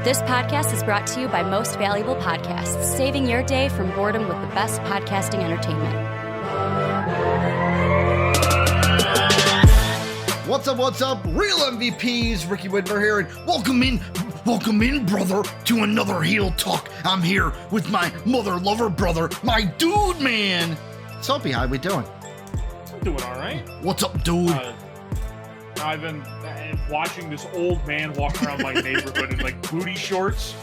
This podcast is brought to you by Most Valuable Podcasts, saving your day from boredom with the best podcasting entertainment. What's up, real MVPs? Ricky Whitmer here, and welcome in, brother, to another Heel Talk. I'm here with my mother lover brother, my dude, man. Soapy, how we doing? I'm doing all right. What's up, dude? I've been watching this old man walk around my neighborhood in like booty shorts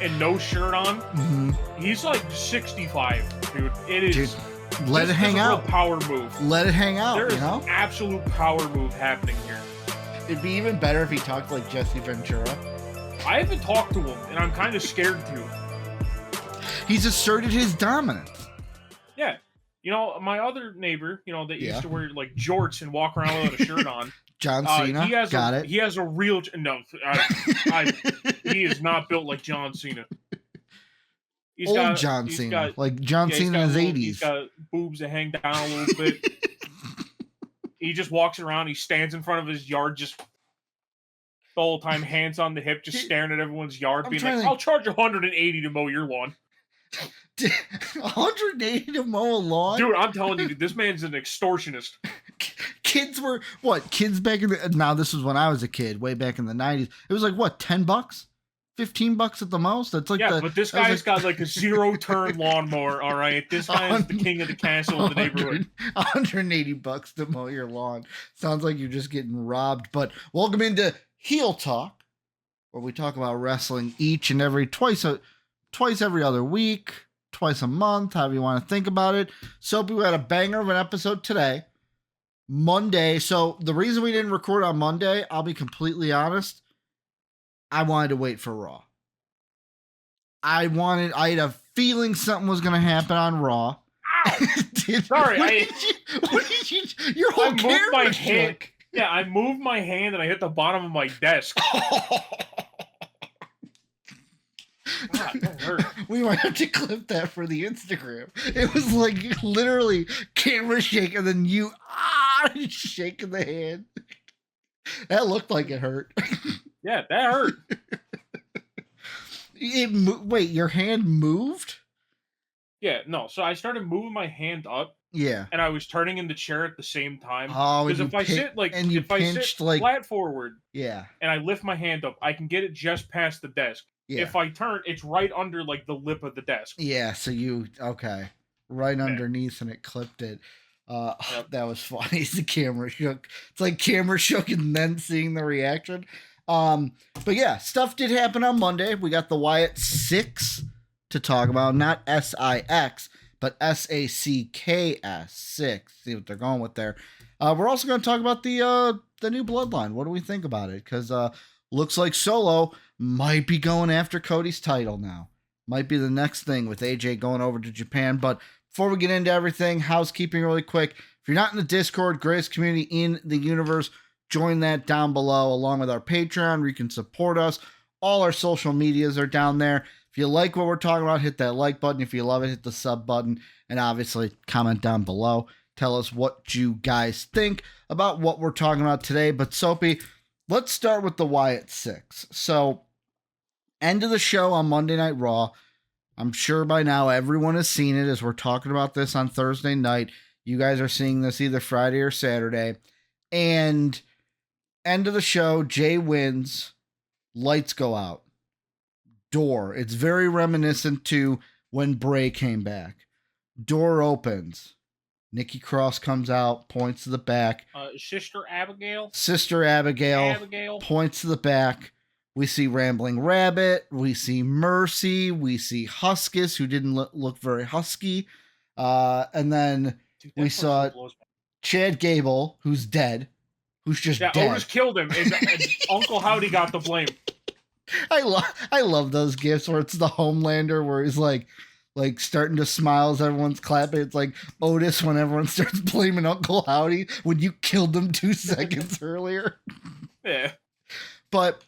and no shirt on. Mm-hmm. He's like 65, dude. It is. Dude, let it hang out. Real power move. Let it hang out. There is you know? an absolute power move happening here. It'd be even better if he talked like Jesse Ventura. I haven't talked to him, and I'm kind of scared to. He's asserted his dominance. Yeah. You know, my other neighbor, that used to wear like jorts and walk around without a shirt on. John Cena. He has a real he is not built like John Cena. John Cena, like John Cena in his 80s. He's got boobs that hang down a little bit. He just walks around. He stands in front of his yard, just the whole time, hands on the hip, just staring at everyone's yard, being like, "I'll charge $180 to mow your lawn." $180 to mow a lawn? Dude, I'm telling you, this man's an extortionist. Kids were kids back in the, now this was when I was a kid, way back in the 90s. It was like what, $10? $15 at the most? That's like but this guy's got like a 0-turn lawnmower, all right? This guy is the king of the castle of the neighborhood. $180 to mow your lawn. Sounds like you're just getting robbed. But welcome into Heel Talk, where we talk about wrestling each and every twice every other week, twice a month, however you want to think about it. Soapy, we had a banger of an episode today. Monday. So the reason we didn't record on Monday, I'll be completely honest, I wanted to wait for Raw. I had a feeling something was going to happen on Raw. Sorry, your whole camera shook. Yeah, I moved my hand and I hit the bottom of my desk. God, that hurt. We might have to clip that for the Instagram. It was like literally camera shake and then you shaking the hand. That looked like it hurt. Yeah, that hurt. Wait, your hand moved? Yeah, no. So I started moving my hand up. Yeah. And I was turning in the chair at the same time. Oh, because if I sit flat forward, yeah, and I lift my hand up, I can get it just past the desk. Yeah. If I turn, it's right under like the lip of the desk. Yeah, so right underneath, and it clipped it. Yep. That was funny. The camera shook. It's like camera shook and then seeing the reaction. But yeah, stuff did happen on Monday. We got the Wyatt Sicks to talk about, not SIX, but SACKS, six. See what they're going with there. We're also going to talk about the new Bloodline. What do we think about it? Because looks like Solo might be going after Cody's title now. Might be the next thing with AJ going over to Japan. But before we get into everything, housekeeping really quick. If you're not in the Discord, greatest community in the universe, join that down below along with our Patreon where you can support us. All our social medias are down there. If you like what we're talking about, hit that like button. If you love it, hit the sub button. And obviously, comment down below. Tell us what you guys think about what we're talking about today. But Soapy, let's start with the Wyatt Sicks. So, end of the show on Monday Night Raw. I'm sure by now everyone has seen it as we're talking about this on Thursday night. You guys are seeing this either Friday or Saturday. And end of the show, Jay wins. Lights go out. Door. It's very reminiscent to when Bray came back. Door opens. Nikki Cross comes out, points to the back. Sister Abigail points to the back. We see Rambling Rabbit. We see Mercy. We see Huskus, who didn't look very husky. And then we saw Chad Gable, who's dead. Who's just dead. Otis killed him, and Uncle Howdy got the blame. I love those gifs where it's the Homelander where he's like starting to smile as everyone's clapping. It's like Otis when everyone starts blaming Uncle Howdy when you killed him 2 seconds earlier. Yeah. But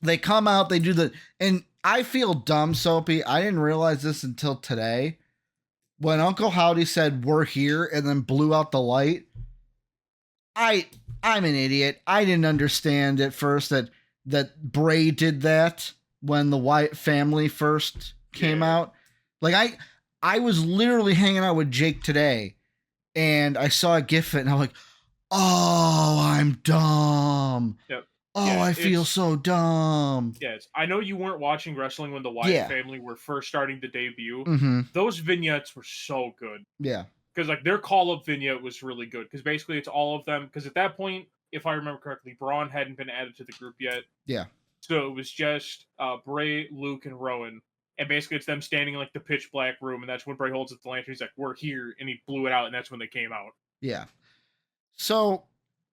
they come out, they do and I feel dumb, Soapy. I didn't realize this until today. When Uncle Howdy said, "We're here," and then blew out the light, I'm an idiot. I didn't understand at first that Bray did that when the Wyatt family first came out. Like I was literally hanging out with Jake today, and I saw a GIF of it, and I'm like, oh, I'm dumb. Yep. Oh, Yeah, I feel so dumb. Yes, I know you weren't watching wrestling when the Wyatt family were first starting to debut. Mm-hmm. Those vignettes were so good. Yeah. Because like their call-up vignette was really good. Because basically it's all of them. Because at that point, if I remember correctly, Braun hadn't been added to the group yet. Yeah. So it was just Bray, Luke, and Rowan. And basically it's them standing in like the pitch black room. And that's when Bray holds up the lantern. He's like, we're here. And he blew it out. And that's when they came out. Yeah. So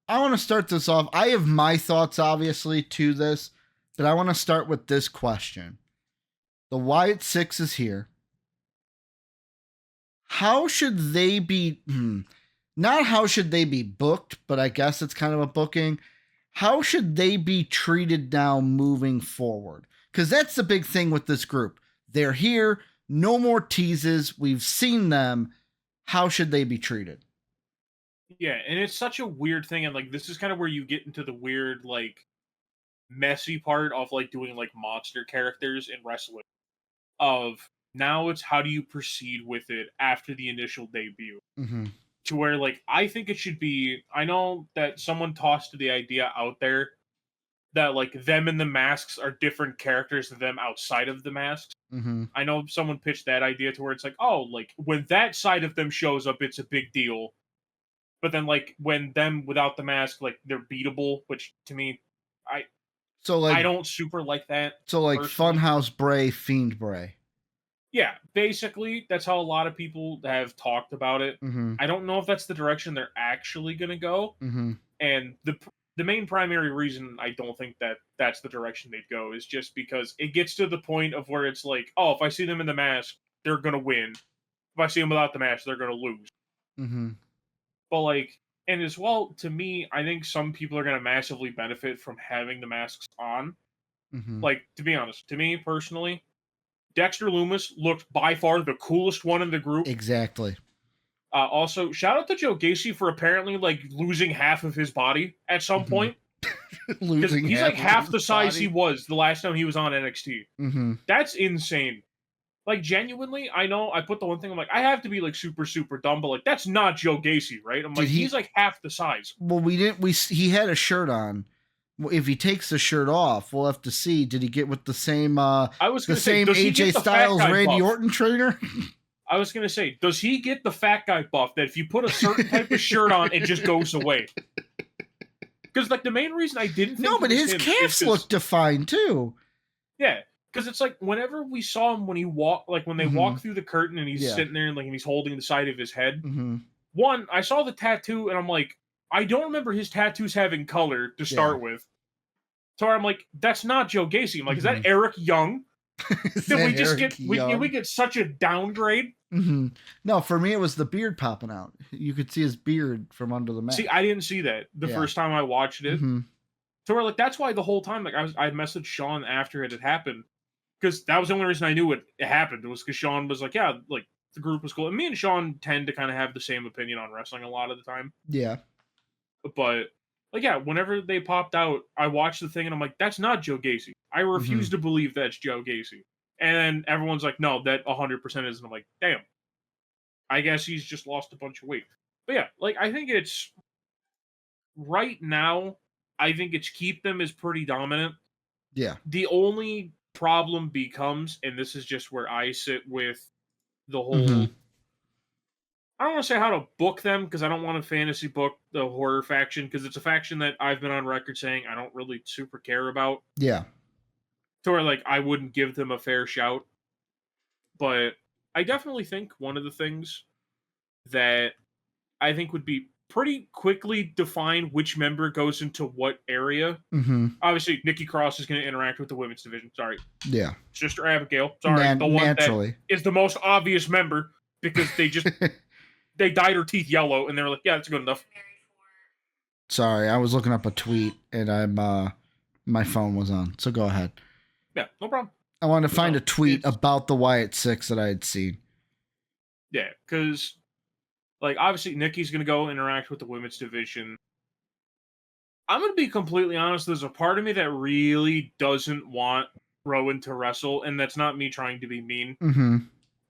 I want to start this off. I have my thoughts, obviously, to this. But I want to start with this question. The Wyatt Sicks is here. How should they be... Not how should they be booked, but I guess it's kind of a booking. How should they be treated now moving forward? Because that's the big thing with this group. They're here. No more teases. We've seen them. How should they be treated? Yeah, and it's such a weird thing. And like, this is kind of where you get into the weird, like, messy part of like doing like monster characters in wrestling. Of now it's how do you proceed with it after the initial debut. Mm-hmm. To where, like, I think it should be... I know that someone tossed the idea out there that, like, them in the masks are different characters than them outside of the masks. Mm-hmm. I know someone pitched that idea to where it's like, oh, like, when that side of them shows up, it's a big deal. But then, like, when them without the mask, like, they're beatable, which, to me, I don't super like that. So, like, personally. Funhouse Bray, Fiend Bray. Yeah, basically, that's how a lot of people have talked about it. Mm-hmm. I don't know if that's the direction they're actually going to go. Mm-hmm. And the main primary reason I don't think that that's the direction they'd go is just because it gets to the point of where it's like, oh, if I see them in the mask, they're going to win. If I see them without the mask, they're going to lose. Mm-hmm. But, like, and as well, to me, I think some people are going to massively benefit from having the masks on. Mm-hmm. Like, to be honest, to me personally, Dexter Lumis looked by far the coolest one in the group. Exactly. Also, shout out to Joe Gacy for apparently like losing half of his body at some point. Losing he's like half the size body. he was the last time he was on NXT. Mm-hmm. That's insane. Like, genuinely, I know I put the one thing, I'm like, I have to be like super, super dumb, but like that's not Joe Gacy, right? I'm like, he's like half the size. Well, he had a shirt on. If he takes the shirt off, we'll have to see. Did he get with the same AJ Styles Randy Orton trainer? I was gonna say, does he get the fat guy buff that if you put a certain type of shirt on, it just goes away? Because like the main reason I didn't think but his calves look defined too. Yeah, because it's like whenever we saw him when he walked, like when they walk through the curtain and he's sitting there and like and he's holding the side of his head. Mm-hmm. One, I saw the tattoo and I'm like, I don't remember his tattoos having color to start with. So I'm like, that's not Joe Gacy. I'm like, is that Eric Young? Did we just get such a downgrade? Mm-hmm. No, for me it was the beard popping out. You could see his beard from under the mask. See, I didn't see that the first time I watched it. Mm-hmm. So we're like, that's why the whole time, like, I messaged Sean after it had happened because that was the only reason I knew it happened. It was because Sean was like, yeah, like the group was cool. And me and Sean tend to kind of have the same opinion on wrestling a lot of the time. Yeah. But, like, yeah, whenever they popped out, I watched the thing and I'm like, that's not Joe Gacy. I refuse to believe that's Joe Gacy. And then everyone's like, no, that 100% isn't. I'm like, damn. I guess he's just lost a bunch of weight. But yeah, like, I think it's... Right now, I think it's keep them as pretty dominant. Yeah. The only problem becomes, and this is just where I sit with the whole... I don't want to say how to book them, because I don't want to fantasy book the horror faction, because it's a faction that I've been on record saying I don't really super care about. Yeah. To where, like, I wouldn't give them a fair shout. But I definitely think one of the things that I think would be pretty quickly define which member goes into what area. Mm-hmm. Obviously, Nikki Cross is going to interact with the women's division. Sorry. Yeah. Sister Abigail. Sorry. The one that is the most obvious member, because they just... They dyed her teeth yellow, and they were like, yeah, that's good enough. Sorry, I was looking up a tweet, and my phone was on, so go ahead. Yeah, no problem. I wanted to find a tweet about the Wyatt Sicks that I had seen. Yeah, because, like, obviously, Nikki's going to go interact with the women's division. I'm going to be completely honest, there's a part of me that really doesn't want Rowan to wrestle, and that's not me trying to be mean. Mm-hmm.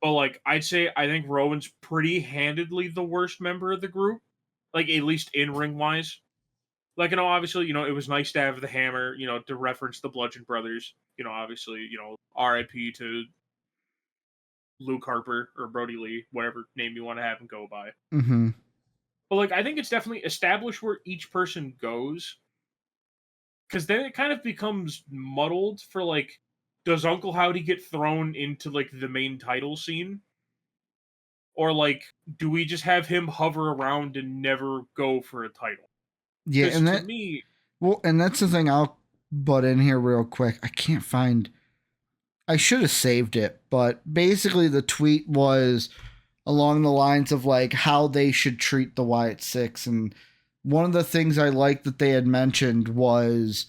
But like I'd say I think Rowan's pretty handedly the worst member of the group. Like at least in ring wise. Like, obviously, it was nice to have the hammer, to reference the Bludgeon Brothers. Obviously, RIP to Luke Harper or Brody Lee, whatever name you want to have him go by. Mm-hmm. But like I think it's definitely established where each person goes. Because then it kind of becomes muddled for like, does Uncle Howdy get thrown into like the main title scene? Or like, do we just have him hover around and never go for a title? Yeah, and to me, and that's the thing. I'll butt in here real quick. I can't find. I should have saved it, but basically the tweet was along the lines of like how they should treat the Wyatt Sicks, and one of the things I liked that they had mentioned was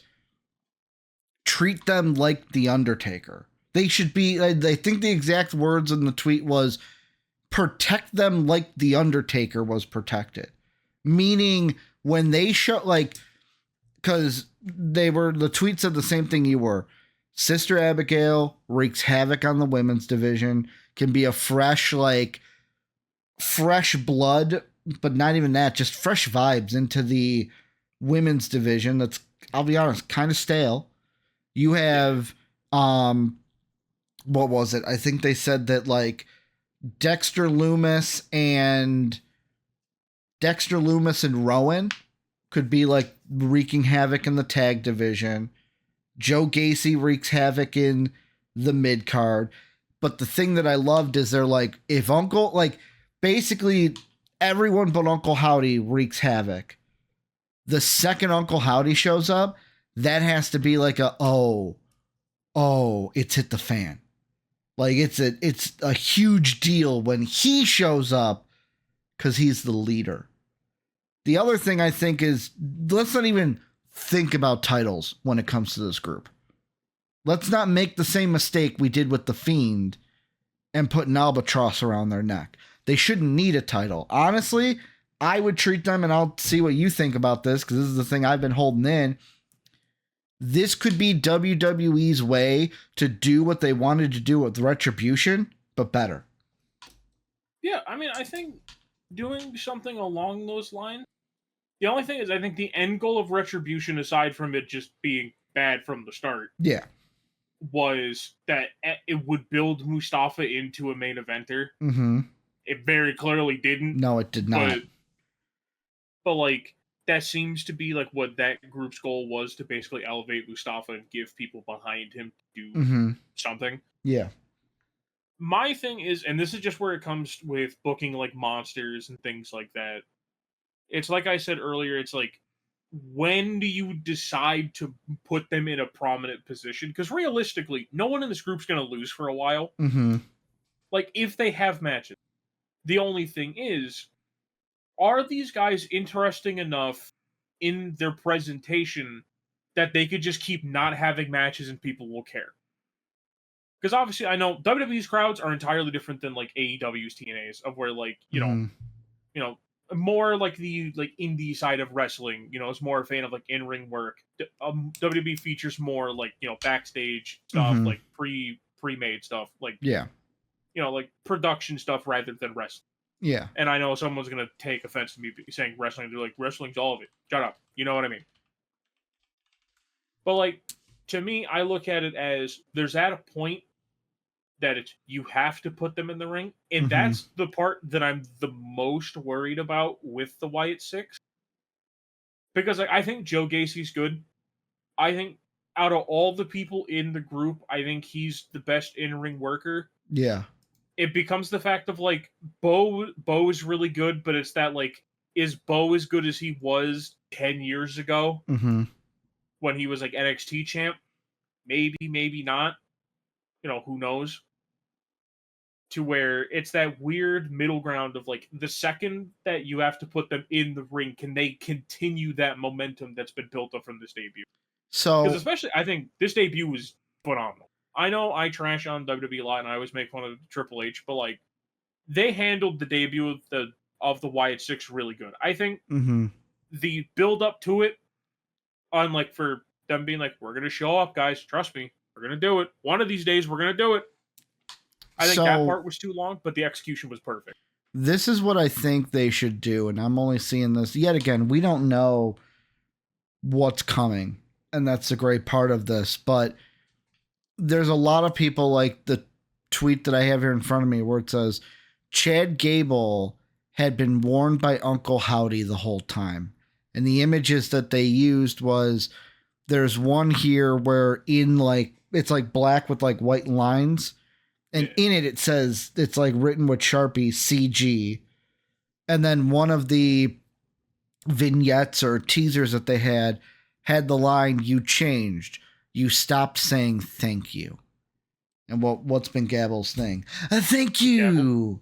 treat them like the Undertaker. They should be. I think the exact words in the tweet was protect them like the Undertaker was protected, meaning when they show like. Because the tweet said the same thing you were. Sister Abigail wreaks havoc on the women's division, can be a fresh blood, but not even that, just fresh vibes into the women's division. That's, I'll be honest, kind of stale. You have, what was it? I think they said that like Dexter Loomis and Rowan could be like wreaking havoc in the tag division. Joe Gacy wreaks havoc in the mid card. But the thing that I loved is they're like, if basically everyone but Uncle Howdy wreaks havoc. The second Uncle Howdy shows up, that has to be like oh, it's hit the fan. Like it's a huge deal when he shows up because he's the leader. The other thing I think is, let's not even think about titles when it comes to this group. Let's not make the same mistake we did with The Fiend and put an albatross around their neck. They shouldn't need a title. Honestly, I would treat them, and I'll see what you think about this, because this is the thing I've been holding in. This could be WWE's way to do what they wanted to do with Retribution, but better. Yeah, I mean, I think doing something along those lines. The only thing is, I think the end goal of Retribution, aside from it just being bad from the start, was that it would build Mustafa into a main eventer. Mm-hmm. It very clearly didn't. No, it did not. But like, that seems to be like what that group's goal was, to basically elevate Mustafa and give people behind him to do something. Yeah. My thing is, and this is just where it comes with booking like monsters and things like that. It's like I said earlier, it's like, when do you decide to put them in a prominent position? Because realistically, no one in this group's going to lose for a while. Mm-hmm. Like, if they have matches. The only thing is, are these guys interesting enough in their presentation that they could just keep not having matches and people will care? Because obviously, I know WWE's crowds are entirely different than like AEW's TNA's, of where like, you know, more like the indie side of wrestling, is more a fan of like in-ring work. WWE features more like, backstage stuff, like pre-made stuff, like like production stuff rather than wrestling. Yeah. And I know someone's gonna take offense to me saying wrestling. They're like, wrestling's all of it. Shut up. You know what I mean? But like, to me, I look at it as there's at a point that it's, you have to put them in the ring. And that's the part that I'm the most worried about with the Wyatt Sicks. Because I think Joe Gacy's good. I think out of all the people in the group, I think he's the best in-ring worker. Yeah. It becomes the fact of like, Bo is really good, but it's that like, is Bo as good as he was 10 years ago when he was like NXT champ? Maybe, maybe not. Who knows? To where it's that weird middle ground of like, the second that you have to put them in the ring, can they continue that momentum that's been built up from this debut? So, because especially, I think this debut was phenomenal. I know I trash on WWE a lot and I always make fun of Triple H, but like, they handled the debut of the Wyatt Sicks really good. I think the build up to it, on like, for them being like, we're gonna show up, guys, trust me, We're going to do it. One of these days, we're going to do it. I think that part was too long, but the execution was perfect. This is what I think they should do, and I'm only seeing this. Yet again, we don't know what's coming, and that's a great part of this, but there's a lot of people like the tweet that I have here in front of me where it says, Chad Gable had been warned by Uncle Howdy the whole time. And the images that they used was, there's one here where it's like black with like white lines. And in it says, it's like written with Sharpie, CG. And then one of the vignettes or teasers that they had the line, you changed. You stopped saying thank you. And what's been Gable's thing? Thank you.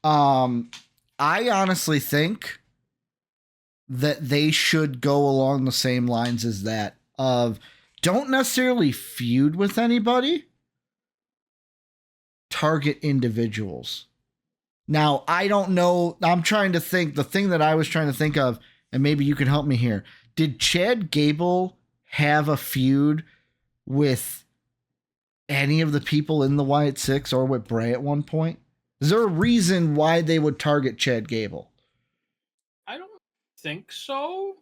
I honestly think that they should go along the same lines as that of don't necessarily feud with anybody, target individuals. Now, I don't know. I'm trying to think. The thing that I was trying to think of, and maybe you can help me here. Did Chad Gable have a feud with any of the people in the Wyatt Sicks or with Bray at one point? Is there a reason why they would target Chad Gable? I don't think so.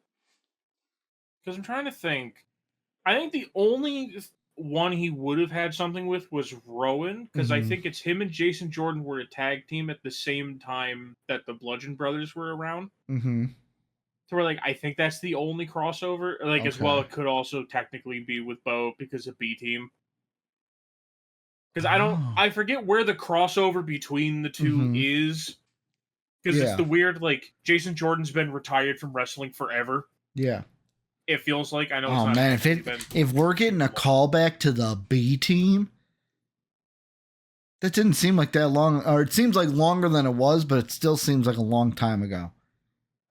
Because I'm trying to think. I think the only one he would have had something with was Rowan. Because I think it's him and Jason Jordan were a tag team at the same time that the Bludgeon Brothers were around. Mm-hmm. So we're like, I think that's the only crossover. Like, as well, it could also technically be with Bo because of B-Team. Because I forget where the crossover between the two is. Because it's the weird, like, Jason Jordan's been retired from wrestling forever. Yeah. It feels like. I know it's not. Man, if we're getting a callback to the B-Team, that didn't seem like that long. Or it seems like longer than it was, but it still seems like a long time ago.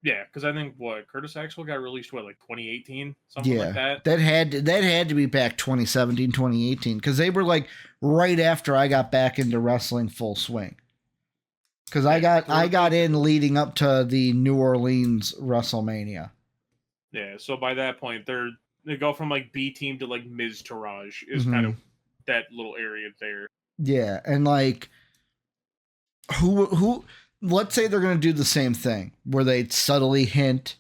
Yeah, because I think, Curtis Axel got released, like 2018? Something like that? That had to be back 2017, 2018, because they were like right after I got back into wrestling full swing. Because I got in leading up to the New Orleans WrestleMania. Yeah, so by that point, they go from like B-Team to like Miz Taraj is kind of that little area there. Yeah, and like who let's say they're going to do the same thing where they subtly hint,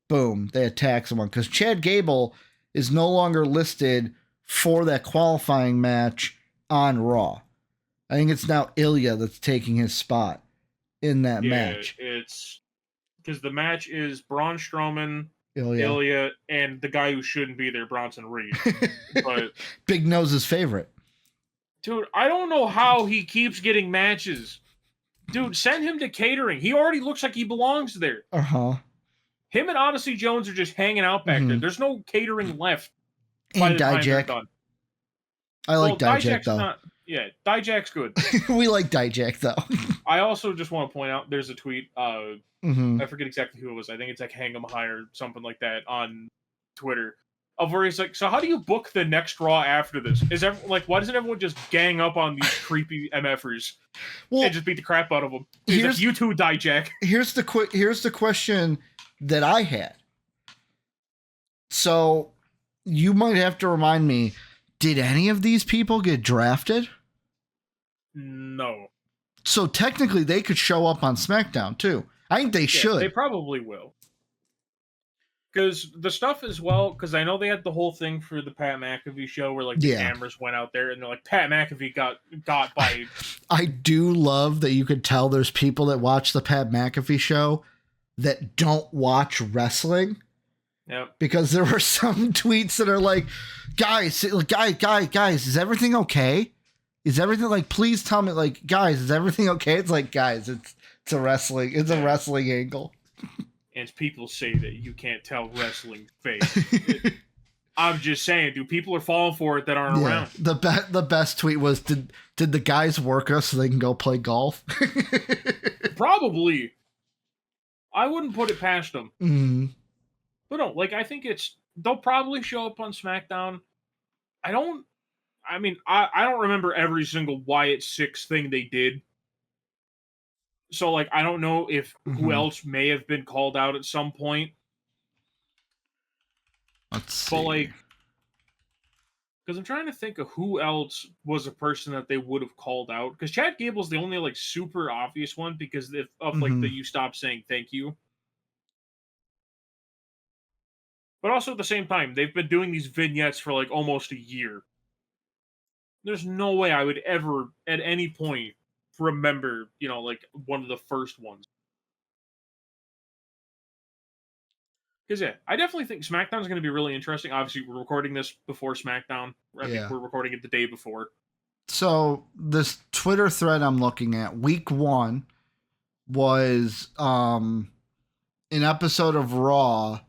boom, they attack someone. Because Chad Gable is no longer listed for that qualifying match on Raw. I think it's now Ilya that's taking his spot in that match. It's because the match is Braun Strowman, Ilya, and the guy who shouldn't be there, Bronson Reed. But Big Nose's favorite. Dude, I don't know how he keeps getting matches. Dude, send him to catering. He already looks like he belongs there. Uh-huh. Him and Odyssey Jones are just hanging out back there. There's no catering left. And Dijak. I like Dijak, though. Dijak's good. We like Dijak, though. I also just want to point out, there's a tweet. I forget exactly who it was. I think it's like Hang 'em High or something like that on Twitter. Of where he's like, so how do you book the next Raw after this? Why doesn't everyone just gang up on these creepy MFers and just beat the crap out of them? He's like, you too, Dijak. Here's the question that I had. So you might have to remind me, did any of these people get drafted? No. So technically they could show up on SmackDown too. I think they should. They probably will. Because the stuff as well, because I know they had the whole thing for the Pat McAfee show where like the cameras went out there and they're like, Pat McAfee got by. I do love that you could tell there's people that watch the Pat McAfee show that don't watch wrestling. Yep. Because there were some tweets that are like, guys, is everything okay? Is everything like, please tell me, like, guys, is everything okay? It's like, guys, it's a wrestling angle. And people say that you can't tell wrestling fake. I'm just saying, dude, people are falling for it that aren't around. The best tweet was, did the guys work us so they can go play golf? Probably. I wouldn't put it past them. Mm-hmm. But no, like, I think they'll probably show up on SmackDown. I don't remember every single Wyatt Sicks thing they did. So, like, I don't know if who else may have been called out at some point. Let's see. But, like, Because I'm trying to think of who else was a person that they would have called out. Because Chad Gable's the only like super obvious one because of like the you stop saying thank you. But also at the same time, they've been doing these vignettes for like almost a year. There's no way I would ever at any point remember, like one of the first ones. Because yeah, I definitely think SmackDown is going to be really interesting. Obviously, we're recording this before SmackDown. I think we're recording it the day before. So this Twitter thread I'm looking at, week 1 was an episode of Raw,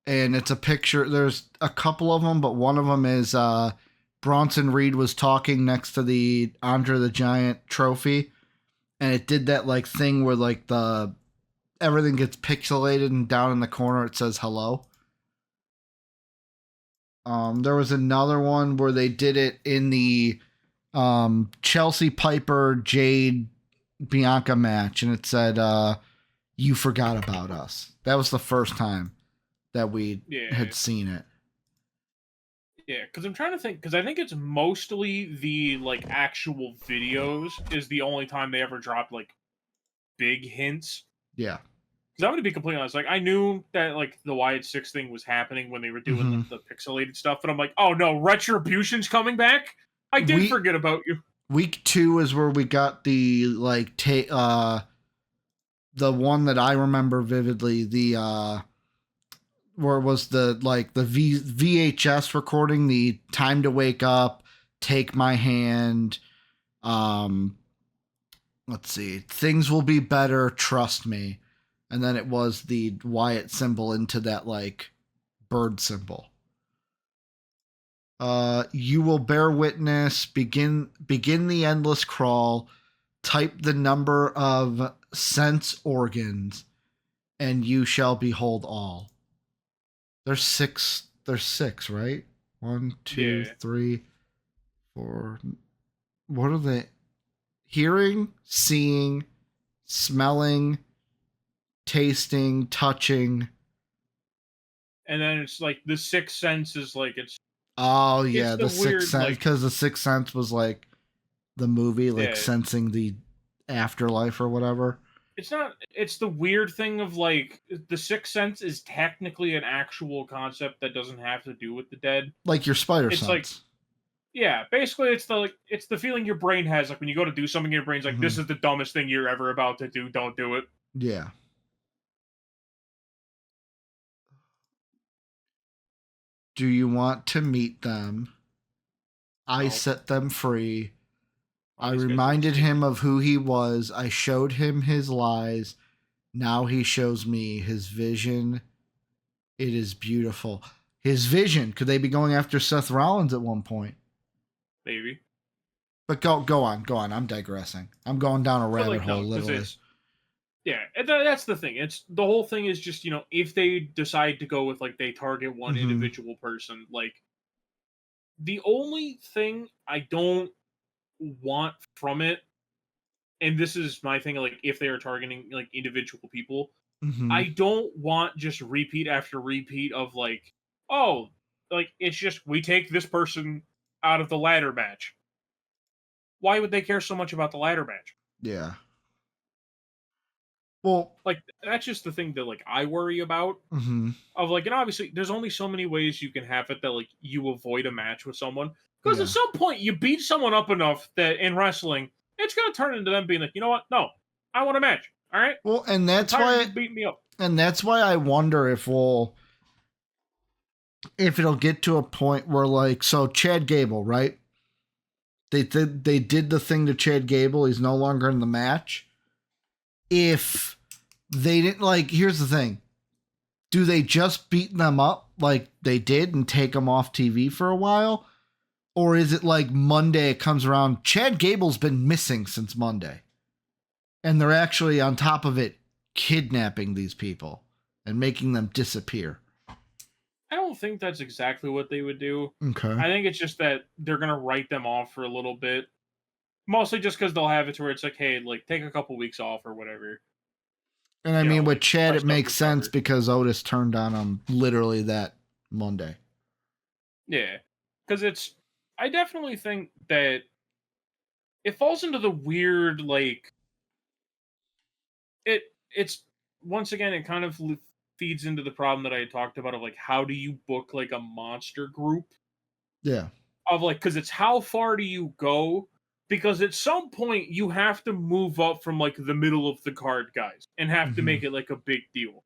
and it's a picture. There's a couple of them, but one of them is Bronson Reed was talking next to the Andre the Giant trophy, and it did that like thing where like everything gets pixelated and down in the corner it says hello. There was another one where they did it in the Chelsea Piper Jade Bianca match, and it said you forgot about us. That was the first time that we had seen it. Yeah, because I'm trying to think, because I think it's mostly the like actual videos is the only time they ever dropped like big hints. Yeah. Because I'm going to be completely honest, like I knew that like the Wyatt Sicks thing was happening when they were doing the pixelated stuff, but I'm like, oh no, Retribution's coming back. I did forget about you. Week 2 is where we got the like the one that I remember vividly, the where was the like the VHS recording, the Time to Wake Up, Take My Hand, let's see, Things Will Be Better, Trust Me, and then it was the Wyatt symbol into that like bird symbol. You will bear witness, begin the endless crawl, type the number of sense organs, and you shall behold all. There's six, right? 1, 2, 3, 4. What are they? Hearing, seeing, smelling, tasting, touching. And then it's like the sixth sense is like it's. Oh yeah, the Sixth Sense, because the Sixth Sense was like the movie, like sensing the afterlife or whatever. It's not. It's the weird thing of like the Sixth Sense is technically an actual concept that doesn't have to do with the dead, like your spider sense. Like, yeah, basically it's the feeling your brain has, like when you go to do something, your brain's like, this is the dumbest thing you're ever about to do. Don't do it. Yeah. Do you want to meet them? I set them free. I reminded him of who he was. I showed him his lies. Now he shows me his vision. It is beautiful. His vision. Could they be going after Seth Rollins at one point? Maybe. But go on. I'm digressing. I'm going down a rabbit hole, literally. Yeah, that's the thing. It's the whole thing is just, if they decide to go with like they target one individual person, like the only thing I don't want from it, and this is my thing, like if they are targeting like individual people, I don't want just repeat after repeat of like, oh, like it's just we take this person out of the ladder match. Why would they care so much about the ladder match? Yeah. Well, like that's just the thing that like I worry about. Of like, and obviously there's only so many ways you can have it that like you avoid a match with someone, because at some point you beat someone up enough that in wrestling it's gonna turn into them being like, you know what? No, I want a match. All right. Well, and that's why beat me up. And that's why I wonder if it'll get to a point where like, so Chad Gable, right? They did the thing to Chad Gable. He's no longer in the match. If they didn't, like, here's the thing. Do they just beat them up like they did and take them off TV for a while? Or is it like Monday it comes around, Chad Gable's been missing since Monday, and they're actually on top of it kidnapping these people and making them disappear? I don't think that's exactly what they would do. Okay. I think it's just that they're going to write them off for a little bit. Mostly just because they'll have it to where it's like, hey, like, take a couple weeks off or whatever. And I mean, with Chad, it makes sense because Otis turned on him literally that Monday. Yeah. Because it's, I definitely think that it falls into the weird, like, it's once again, it kind of feeds into the problem that I had talked about of, like, how do you book, like, a monster group? Yeah. Of, like, because it's how far do you go? Because at some point, you have to move up from, like, the middle of the card guys and have to make it, like, a big deal.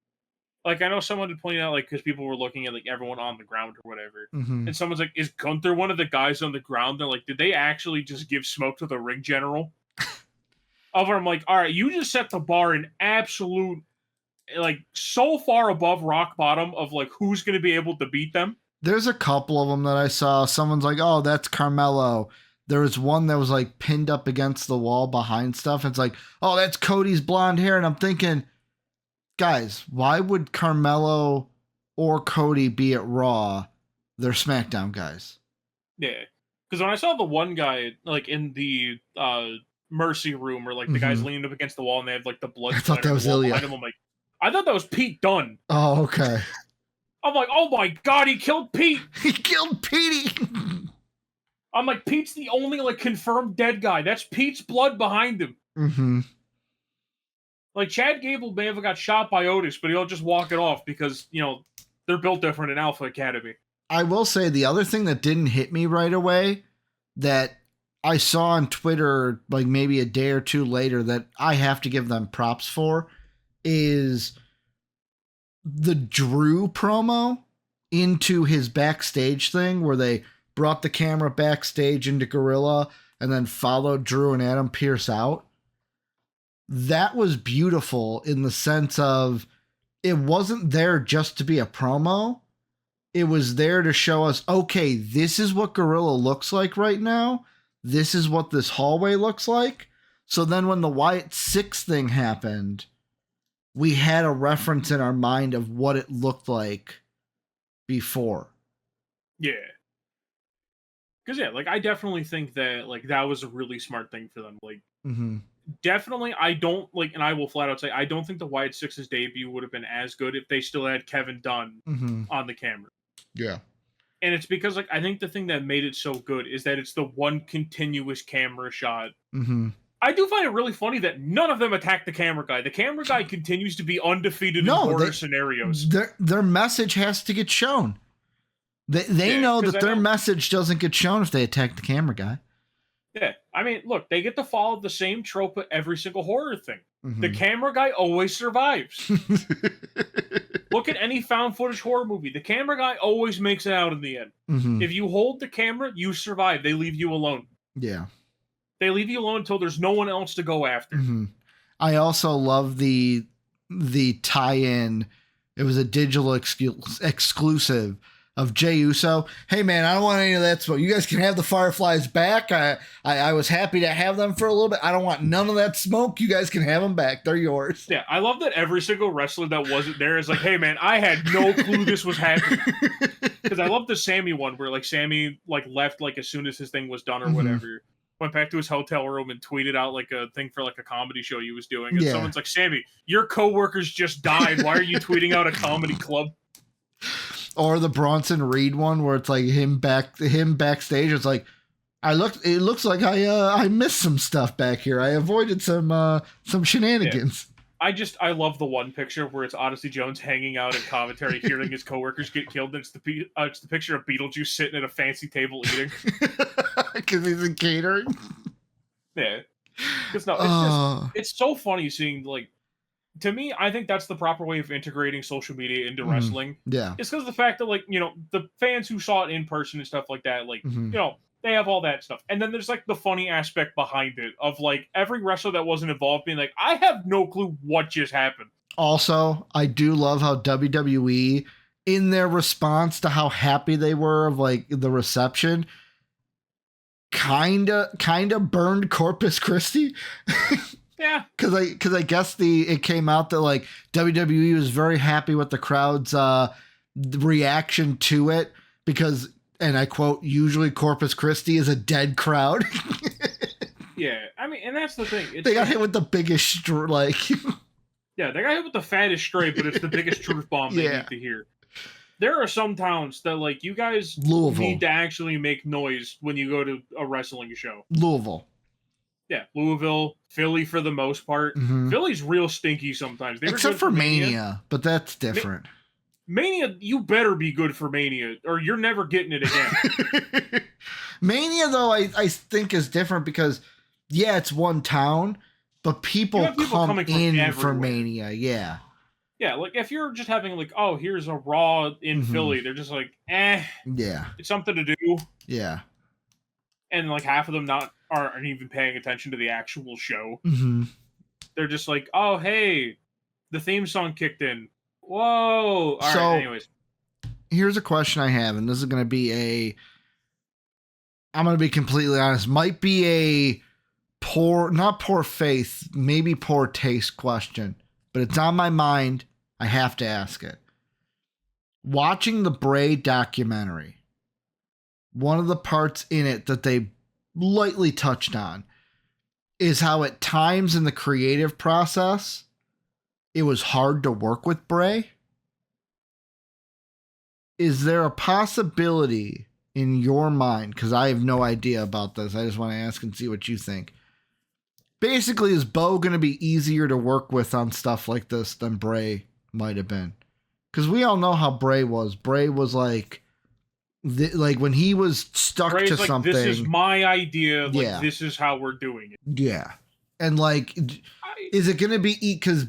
Like, I know someone had pointed out, like, because people were looking at, like, everyone on the ground or whatever, and someone's like, "Is Gunther one of the guys on the ground?" They're like, "Did they actually just give smoke to the ring general?" Over, I'm like, all right, you just set the bar in absolute, like, so far above rock bottom of, like, who's going to be able to beat them. There's a couple of them that I saw. Someone's like, oh, that's Carmelo. There was one that was, like, pinned up against the wall behind stuff. It's like, oh, that's Cody's blonde hair. And I'm thinking, guys, why would Carmelo or Cody be at Raw? They're SmackDown guys. Yeah. Because when I saw the one guy, like, in the Mercy room, or, like, the guy's leaning up against the wall and they have, like, the blood. I thought that was Ilya. I'm like, I thought that was Pete Dunne. Oh, okay. I'm like, oh my god, he killed Pete. He killed Petey. I'm like, Pete's the only, like, confirmed dead guy. That's Pete's blood behind him. Mm-hmm. Like, Chad Gable may have got shot by Otis, but he'll just walk it off because, you know, they're built different in Alpha Academy. I will say the other thing that didn't hit me right away that I saw on Twitter, like maybe a day or two later, that I have to give them props for is the Drew promo into his backstage thing where they brought the camera backstage into Gorilla and then followed Drew and Adam Pearce out. That was beautiful in the sense of it wasn't there just to be a promo. It was there to show us, okay, this is what Gorilla looks like right now. This is what this hallway looks like. So then when the Wyatt Sicks thing happened, we had a reference in our mind of what it looked like before. Yeah. Because, yeah, like, I definitely think that, like, that was a really smart thing for them. Like, definitely, I don't, like, and I will flat out say, I don't think the Wyatt Sicks' debut would have been as good if they still had Kevin Dunn on the camera. Yeah. And it's because, like, I think the thing that made it so good is that it's the one continuous camera shot. I do find it really funny that none of them attack the camera guy. The camera guy continues to be undefeated in horror scenarios. Their message has to get shown. They know that their message doesn't get shown if they attack the camera guy. Yeah. I mean, look, they get to follow the same trope at every single horror thing. The camera guy always survives. Look at any found footage horror movie. The camera guy always makes it out in the end. If you hold the camera, you survive. They leave you alone. Yeah. They leave you alone until there's no one else to go after. I also love the tie-in. It was a digital exclusive of Jey Uso. Hey man, I don't want any of that smoke. You guys can have the Fireflies back. I was happy to have them for a little bit. I don't want none of that smoke. You guys can have them back. They're yours. Yeah, I love that every single wrestler that wasn't there is like, hey man, I had no clue this was happening. Because I love the Sammy one where, like, Sammy, like, left, like, as soon as his thing was done or whatever. Went back to his hotel room and tweeted out, like, a thing for, like, a comedy show he was doing. And someone's like, Sammy, your coworkers just died. Why are you tweeting out a comedy club? Or the Bronson Reed one where it's like him backstage. It's like, it looks like I missed some stuff back here. I avoided some shenanigans. Yeah. I love the one picture where it's Odyssey Jones hanging out in commentary, hearing his coworkers get killed. And it's the picture of Beetlejuice sitting at a fancy table eating. Because he's in catering. Yeah. No, it's so funny seeing, like, to me, I think that's the proper way of integrating social media into wrestling. Yeah. It's because of the fact that, like, you know, the fans who saw it in person and stuff like that, like, you know, they have all that stuff. And then there's, like, the funny aspect behind it of, like, every wrestler that wasn't involved being like, I have no clue what just happened. Also, I do love how WWE, in their response to how happy they were of, like, the reception, kind of burned Corpus Christi. Yeah, because I guess it came out that, like, WWE was very happy with the crowd's reaction to it because, and I quote, usually Corpus Christi is a dead crowd. Yeah, I mean, and that's the thing. They got hit with the biggest yeah, they got hit with the fattest stray, but it's the biggest truth bomb they need to hear. There are some towns that, like, you guys need to actually make noise when you go to a wrestling show. Louisville. Yeah, Louisville, Philly for the most part. Mm-hmm. Philly's real stinky sometimes. Except for Mania, but that's different. Mania, you better be good for Mania, or you're never getting it again. Mania, though, I think is different because, yeah, it's one town, but people come in for Mania, yeah. Yeah, like, if you're just having, like, oh, here's a Raw in Philly, they're just like, yeah, it's something to do. Yeah. And, like, half of them aren't even paying attention to the actual show. Mm-hmm. They're just like, oh, hey, the theme song kicked in. Whoa! All right, anyways. Here's a question I have, and this is going to be I'm going to be completely honest, might be a not poor faith, maybe poor taste question, but it's on my mind. I have to ask it. Watching the Bray documentary, one of the parts in it that they lightly touched on is how at times in the creative process, it was hard to work with Bray. Is there a possibility in your mind, because I have no idea about this, I just want to ask and see what you think. Basically, is Bo going to be easier to work with on stuff like this than Bray might have been? Because we all know how Bray was. Bray was like when he was stuck Bray's to like, something. This is my idea. Like, this is how we're doing it. Yeah. And like, is it going to be, because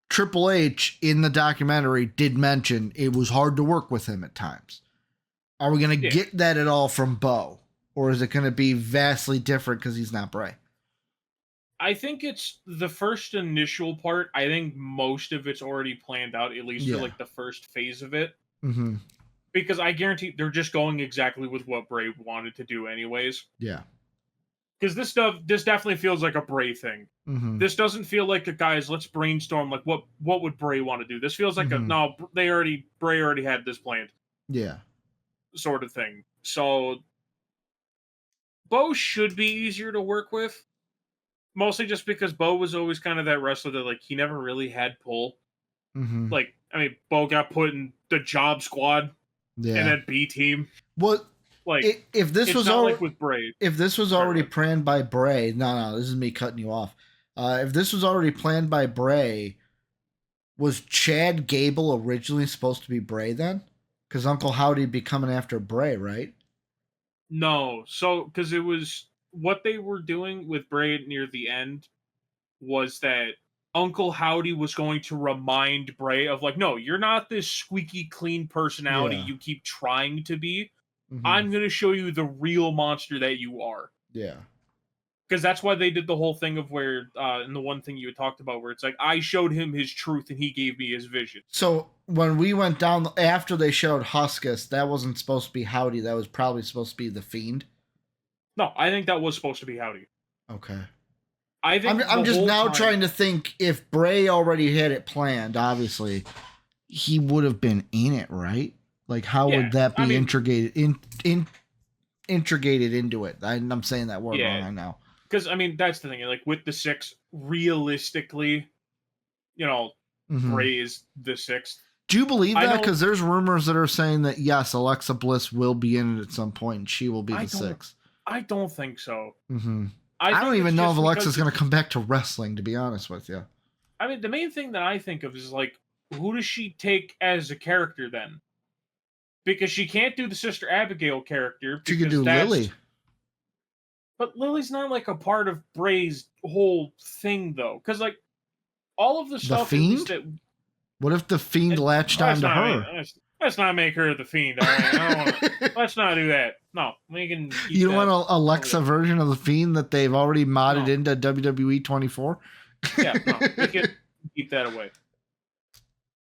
Triple H in the documentary did mention it was hard to work with him at times. Are we going to get that at all from Bo? Or is it going to be vastly different because he's not Bray? I think it's the first initial part. I think most of it's already planned out, at least for like the first phase of it. Mm-hmm. Because I guarantee they're just going exactly with what Bray wanted to do anyways. Yeah. Because this definitely feels like a Bray thing. Mm-hmm. This doesn't feel like a guys, let's brainstorm, like what would Bray want to do? This feels like Bray already had this planned. Yeah. Sort of thing. So Bo should be easier to work with. Mostly just because Bo was always kind of that wrestler that, like, he never really had pull. Mm-hmm. Like, I mean, Bo got put in the Job Squad and then B Team. What? Like, if this was already like with Bray. If this was already planned by Bray, no, this is me cutting you off. If this was already planned by Bray, was Chad Gable originally supposed to be Bray then? Because Uncle Howdy'd be coming after Bray, right? No, so because it was what they were doing with Bray near the end was that Uncle Howdy was going to remind Bray of, like, no, you're not this squeaky clean personality you keep trying to be. Mm-hmm. I'm going to show you the real monster that you are. Yeah. Because that's why they did the whole thing of where, and the one thing you had talked about, where it's like, I showed him his truth and he gave me his vision. So when we went down, after they showed Huskus, that wasn't supposed to be Howdy. That was probably supposed to be The Fiend. No, I think that was supposed to be Howdy. Okay. I think I'm just now trying to think, if Bray already had it planned, obviously, he would have been in it, right? Like, how would that be integrated into it? I'm saying that word wrong right now. Because, I mean, that's the thing. Like, with the Six, realistically, Bray is the Sixth. Do you believe that? Because there's rumors that are saying that, yes, Alexa Bliss will be in it at some point, and she will be the Sixth. I don't think so. Mm-hmm. I don't even know if Alexa's going to come back to wrestling, to be honest with you. I mean, the main thing that I think of is, like, who does she take as a character then? Because she can't do the Sister Abigail character. She could do Lily. But Lily's not, like, a part of Bray's whole thing, though. Because, like, all of the stuff... The Fiend? What if the Fiend latched onto her? Let's not make her the Fiend. All right? Let's not do that. No, we can. You want an Alexa version of the Fiend that they've already modded into WWE 24? Yeah, no, we can keep that away.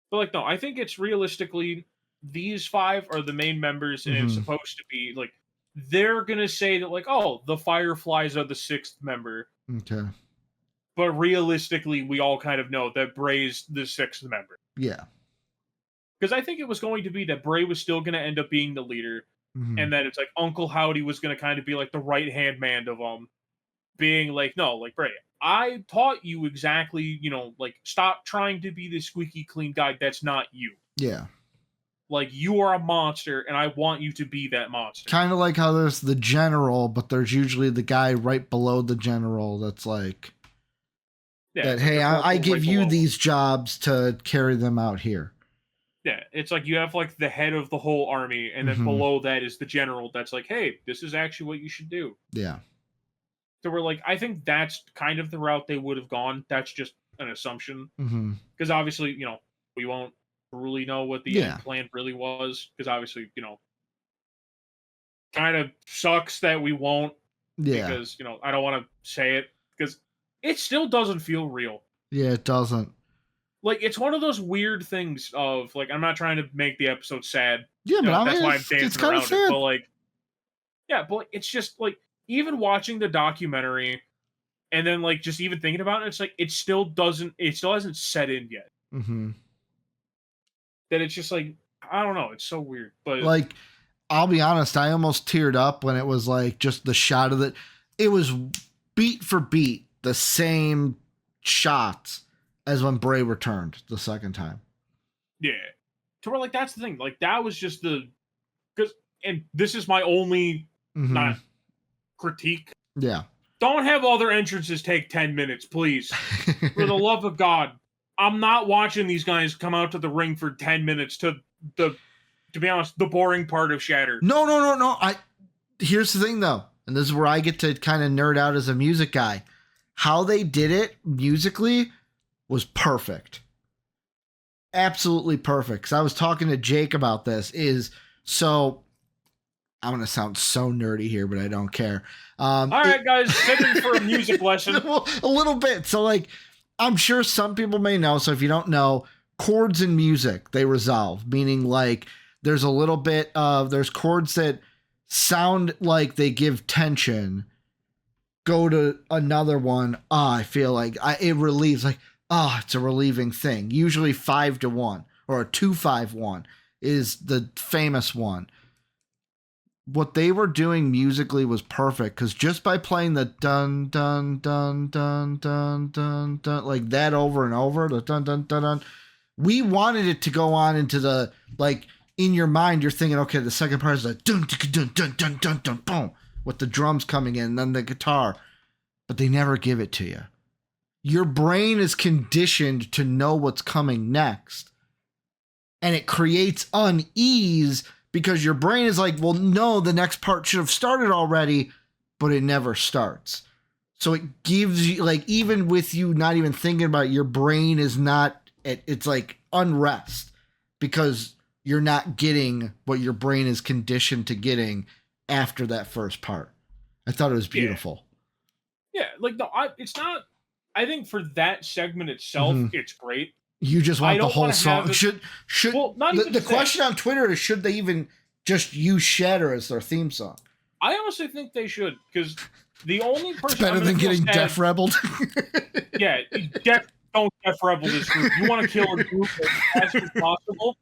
But, like, no, I think it's realistically these five are the main members, and it's supposed to be like they're gonna say that, like, oh, the Fireflies are the sixth member. Okay. But realistically, we all kind of know that Bray's the sixth member. Yeah. Because I think it was going to be that Bray was still going to end up being the leader, and that it's like Uncle Howdy was going to kind of be like the right-hand man of being like, no, like, Bray, I taught you exactly, like, stop trying to be the squeaky clean guy. That's not you. Yeah. like you are a monster and I want you to be that monster. Kind of like how there's the general, but there's usually the guy right below the general that's like, that, hey, I give you these jobs to carry them out here. Yeah, it's like you have like the head of the whole army, and then below that is the general that's like, hey, this is actually what you should do. Yeah. So we're like, I think that's kind of the route they would have gone. That's just an assumption. Because obviously, we won't really know what the end plan really was. Because obviously, kind of sucks that we won't. Yeah. Because, I don't want to say it. Because it still doesn't feel real. Yeah, it doesn't. Like, it's one of those weird things of, like, I'm not trying to make the episode sad. Yeah, but I mean, that's why I'm dancing around it. But, like, yeah, but it's just, like, even watching the documentary and then, like, just even thinking about it, it's like, it still hasn't set in yet. That it's just, like, I don't know, it's so weird. But, like, I'll be honest, I almost teared up when it was, like, just the shot of it. It was beat for beat the same shots as when Bray returned the second time. Yeah. So we're like, that's the thing. Like, that was just and this is my only not critique. Yeah. Don't have all their entrances take 10 minutes, please. For the love of God. I'm not watching these guys come out to the ring for 10 minutes to be honest, the boring part of Shatter. No. Here's the thing though, and this is where I get to kind of nerd out as a music guy. How they did it musically was perfect. Absolutely perfect. Because I was talking to Jake about this. I'm going to sound so nerdy here, but I don't care. All right, guys, sitting for a music lesson. A little bit. So, like, I'm sure some people may know. So if you don't know, chords in music, they resolve. Meaning, like, there's a little bit of, there's chords that sound like they give tension. Go to another one. I feel like it relieves, like, it's a relieving thing. Usually 5-1 or a 2-5-1 is the famous one. What they were doing musically was perfect because just by playing the dun dun dun dun dun dun dun like that over and over, the dun dun dun dun, we wanted it to go on into the, like, in your mind you're thinking, okay, the second part is like dun dun dun dun dun dun dun boom with the drums coming in and then the guitar, but they never give it to you. Your brain is conditioned to know what's coming next. And it creates unease because your brain is like, well, no, the next part should have started already, but it never starts. So it gives you, like, even with you not even thinking about it, your brain is not, it's like unrest because you're not getting what your brain is conditioned to getting after that first part. I thought it was beautiful. Yeah, like, no, it's not. I think for that segment itself, it's great. You just want the whole song. Well, not even the question on Twitter is, should they even just use Shatter as their theme song? I honestly think they should, because the only person it's better than getting Def Rebelled. Yeah, don't Def Rebel this group. You want to kill a group as fast as possible?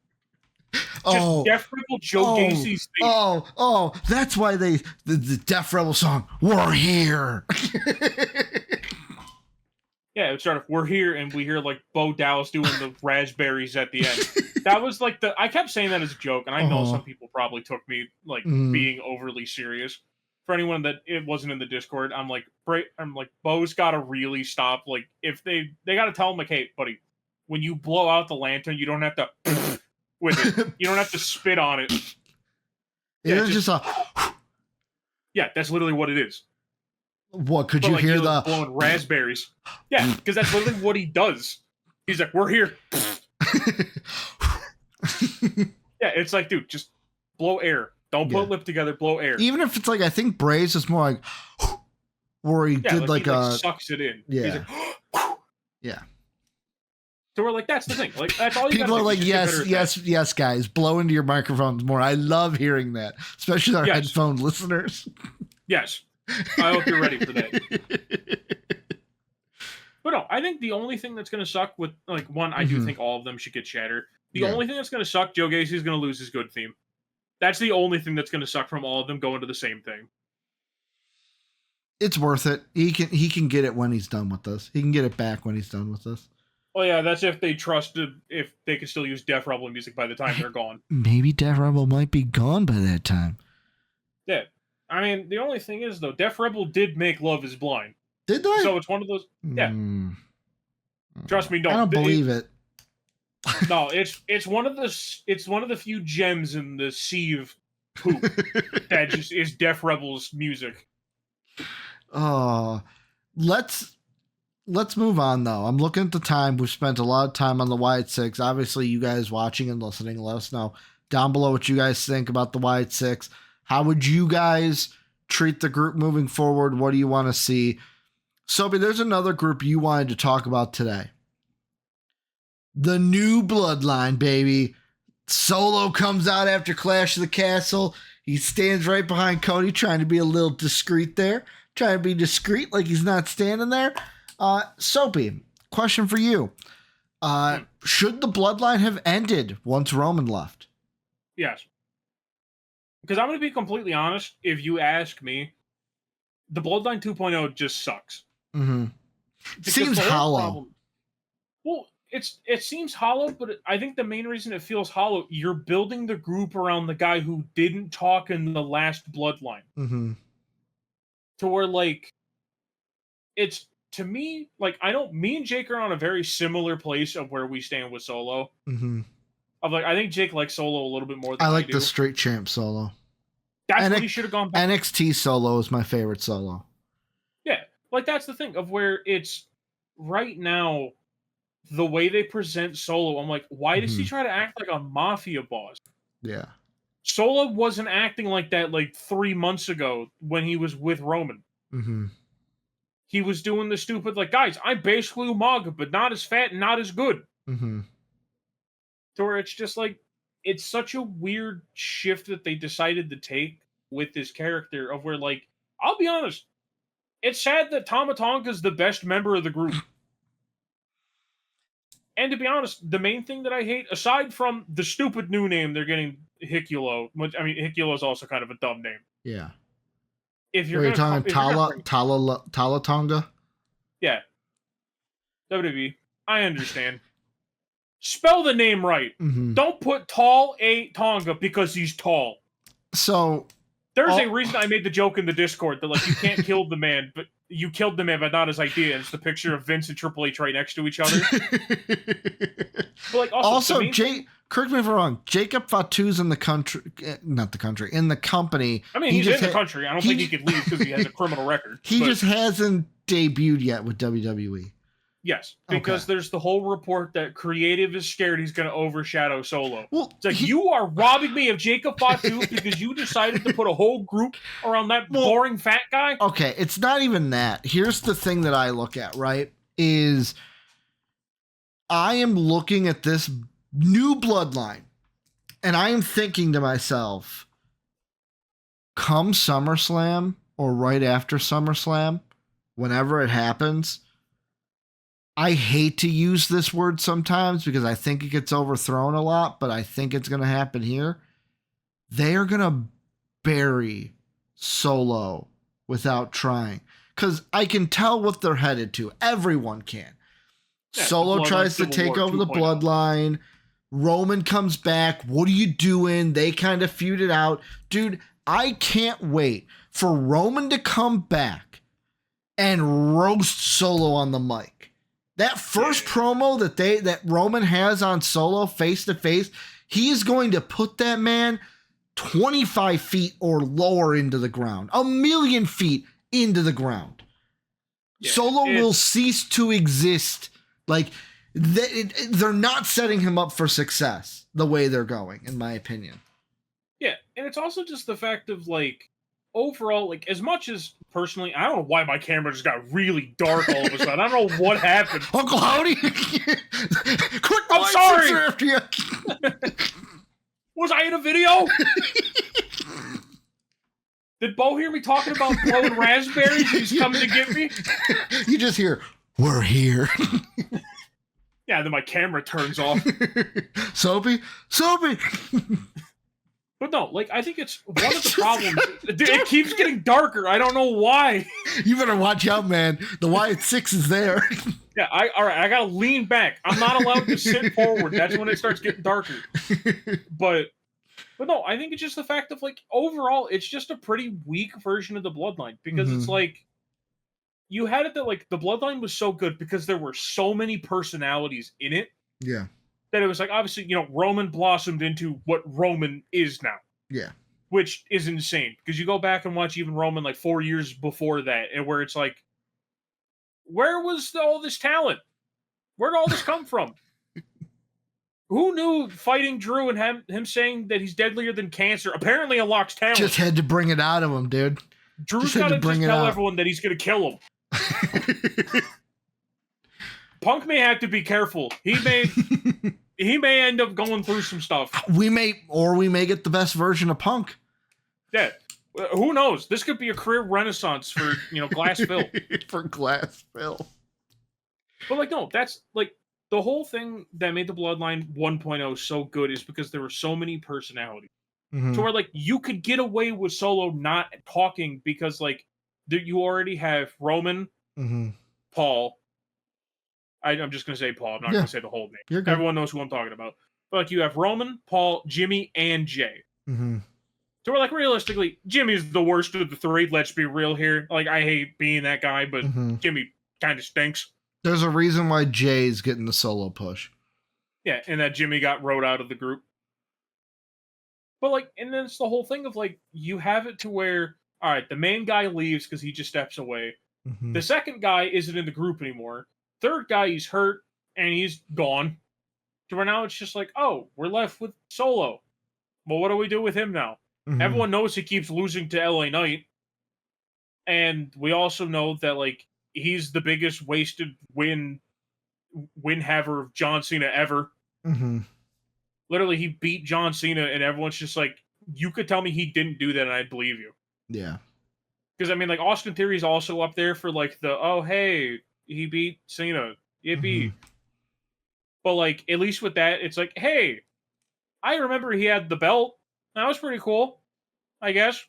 Just Def Rebel Joe Gacy's theme. That's why the Def Rebel song, "We're Here." Yeah, it would start off, "We're here," and we hear, like, Bo Dallas doing the raspberries at the end. That was, like, I kept saying that as a joke, and I know some people probably took me, like, being overly serious. For anyone that it wasn't in the Discord, I'm like, Bo's got to really stop. Like, if they got to tell him, like, hey, buddy, when you blow out the lantern, you don't have to with it. You don't have to spit on it. It's just a... Yeah, that's literally what it is. What, could you hear the... blowing raspberries. Yeah, because that's literally what he does. He's like, "We're here." Yeah, it's like, dude, just blow air. Don't put lip together, blow air. Even if it's like, I think Bray's is more like... where he did like a... sucks it in. Yeah. Like, yeah. So we're like, that's the thing. Like, that's all you people are like, yes, guys, blow into your microphones more. I love hearing that, especially our headphone listeners. Yes. I hope you're ready for that. But no, I think the only thing that's going to suck with, like, one, I do think all of them should get Shatter. The only thing that's going to suck, Joe Gacy's going to lose his good theme. That's the only thing that's going to suck from all of them going to the same thing. It's worth it. He can get it when he's done with this. He can get it back when he's done with this. Oh yeah, that's if they trusted if they could still use Def Rebel music by the time they're gone. Maybe Def Rebel might be gone by that time. Yeah. I mean, the only thing is though, Def Rebel did make Love Is Blind. Did they? So it's one of those. Yeah. Trust me, I don't believe it. No, it's one of the few gems in the sea of poop that just is Def Rebel's music. Oh, let's move on though. I'm looking at the time. We've spent a lot of time on the Wyatt Sicks. Obviously, you guys watching and listening, let us know down below what you guys think about the Wyatt Sicks. How would you guys treat the group moving forward? What do you want to see? Soapy, there's another group you wanted to talk about today. The New Bloodline, baby. Solo comes out after Clash of the Castle. He stands right behind Cody, trying to be a little discreet there. Trying to be discreet like he's not standing there. Soapy, question for you. Should the Bloodline have ended once Roman left? Yes. Because I'm going to be completely honest, if you ask me, the Bloodline 2.0 just sucks. Mm-hmm. Seems hollow. Well, it seems hollow, but I think the main reason it feels hollow, you're building the group around the guy who didn't talk in the last Bloodline. Mm-hmm. To where, like, it's, to me, like, me and Jake are on a very similar place of where we stand with Solo. Mm-hmm. I think Jake likes Solo a little bit more than I like do. the Straight Champ Solo. That's what he should have gone back. NXT Solo is my favorite Solo. Yeah, like, that's the thing of where it's, right now, the way they present Solo, I'm like, why does he try to act like a mafia boss? Yeah. Solo wasn't acting like that like 3 months ago when he was with Roman. Mm-hmm. He was doing the stupid, like, guys, I'm basically Umaga, but not as fat and not as good. Mm-hmm. To where it's just like, it's such a weird shift that they decided to take with this character of where, like, I'll be honest, it's sad that Tama Tonga's the best member of the group. And to be honest, the main thing that I hate, aside from the stupid new name they're getting Hikulo, which, I mean, Hikulo is also kind of a dumb name. Yeah. If you're talking Tala Tonga? Yeah. WWE, I understand. Spell the name right. Mm-hmm. Don't put Tall A Tonga because he's tall. So there's a reason I made the joke in the Discord that, like, you can't kill the man, but you killed the man, but not his idea. It's the picture of Vince and Triple H right next to each other. But, like, also correct me if I'm wrong. Jacob Fatu's in the country, not the country, in the company. I mean, he's in the country. I don't think he could leave because he has a criminal record. He just hasn't debuted yet with WWE. Yes, because there's the whole report that Creative is scared he's going to overshadow Solo. Well, it's like, you are robbing me of Jacob Fatu because you decided to put a whole group around that boring fat guy? Okay, it's not even that. Here's the thing that I look at, right, is I am looking at this new Bloodline, and I am thinking to myself, come SummerSlam or right after SummerSlam, whenever it happens, I hate to use this word sometimes because I think it gets overthrown a lot, but I think it's going to happen here. They are going to bury Solo without trying because I can tell what they're headed to. Everyone can. Yeah, Solo tries to take over the Bloodline. Roman comes back. What are you doing? They kind of feud it out. Dude, I can't wait for Roman to come back and roast Solo on the mic. That first promo that Roman has on Solo face to face, he is going to put that man 25 feet or lower into the ground, 1,000,000 feet into the ground. Yeah, Solo will cease to exist. Like, they're not setting him up for success the way they're going, in my opinion. Yeah, and it's also just the fact of, like, overall, like, as much as personally, I don't know why my camera just got really dark all of a sudden. I don't know what happened. Uncle Howdy, quick! I'm sorry. Was I in a video? Did Bo hear me talking about blowing raspberries? He's coming to get me. You just hear, "We're here." Yeah, then my camera turns off. Soapy. But no, like, I think it's one of the problems. Dude, it keeps getting darker. I don't know why. You better watch out, man. The Wyatt Sicks is there. Yeah, all right, I gotta lean back. I'm not allowed to sit forward. That's when it starts getting darker. But no, I think it's just the fact of, like, overall, it's just a pretty weak version of the Bloodline. Because it's like, you had it that, like, the Bloodline was so good because there were so many personalities in it. Yeah. That it was like, obviously, Roman blossomed into what Roman is now. Yeah. Which is insane. Because you go back and watch even Roman, like, 4 years before that, and where it's like, where was all this talent? Where'd all this come from? Who knew fighting Drew and him saying that he's deadlier than cancer apparently unlocks talent? Just had to bring it out of him, dude. Drew's got to just tell everyone that he's going to kill him. Punk may have to be careful. He may end up going through some stuff. We may get the best version of Punk. Yeah. Who knows? This could be a career renaissance for, Glass Phil. For Glass Phil. But, like, no, that's, like, the whole thing that made the Bloodline 1.0 so good is because there were so many personalities. Mm-hmm. So where, like, you could get away with Solo not talking because, like, you already have Roman, Paul. I'm just going to say Paul. I'm not going to say the whole name. You're good. Everyone knows who I'm talking about. But, like, you have Roman, Paul, Jimmy, and Jay. Mm-hmm. So we're like, realistically, Jimmy's the worst of the three. Let's be real here. Like, I hate being that guy, but Jimmy kind of stinks. There's a reason why Jay's getting the Solo push. Yeah, and that Jimmy got wrote out of the group. But, like, and then it's the whole thing of, like, you have it to where, all right, the main guy leaves because he just steps away. Mm-hmm. The second guy isn't in the group anymore. Third guy, he's hurt, and he's gone. To where now it's just like, oh, we're left with Solo. Well, what do we do with him now? Mm-hmm. Everyone knows he keeps losing to LA Knight. And we also know that, like, he's the biggest wasted win haver of John Cena ever. Mm-hmm. Literally, he beat John Cena, and everyone's just like, you could tell me he didn't do that, and I'd believe you. Yeah. Because, I mean, like, Austin Theory's also up there for, like, oh, hey, he beat Cena. Yippee. But, like, at least with that, it's like, hey, I remember he had the belt. That was pretty cool, I guess.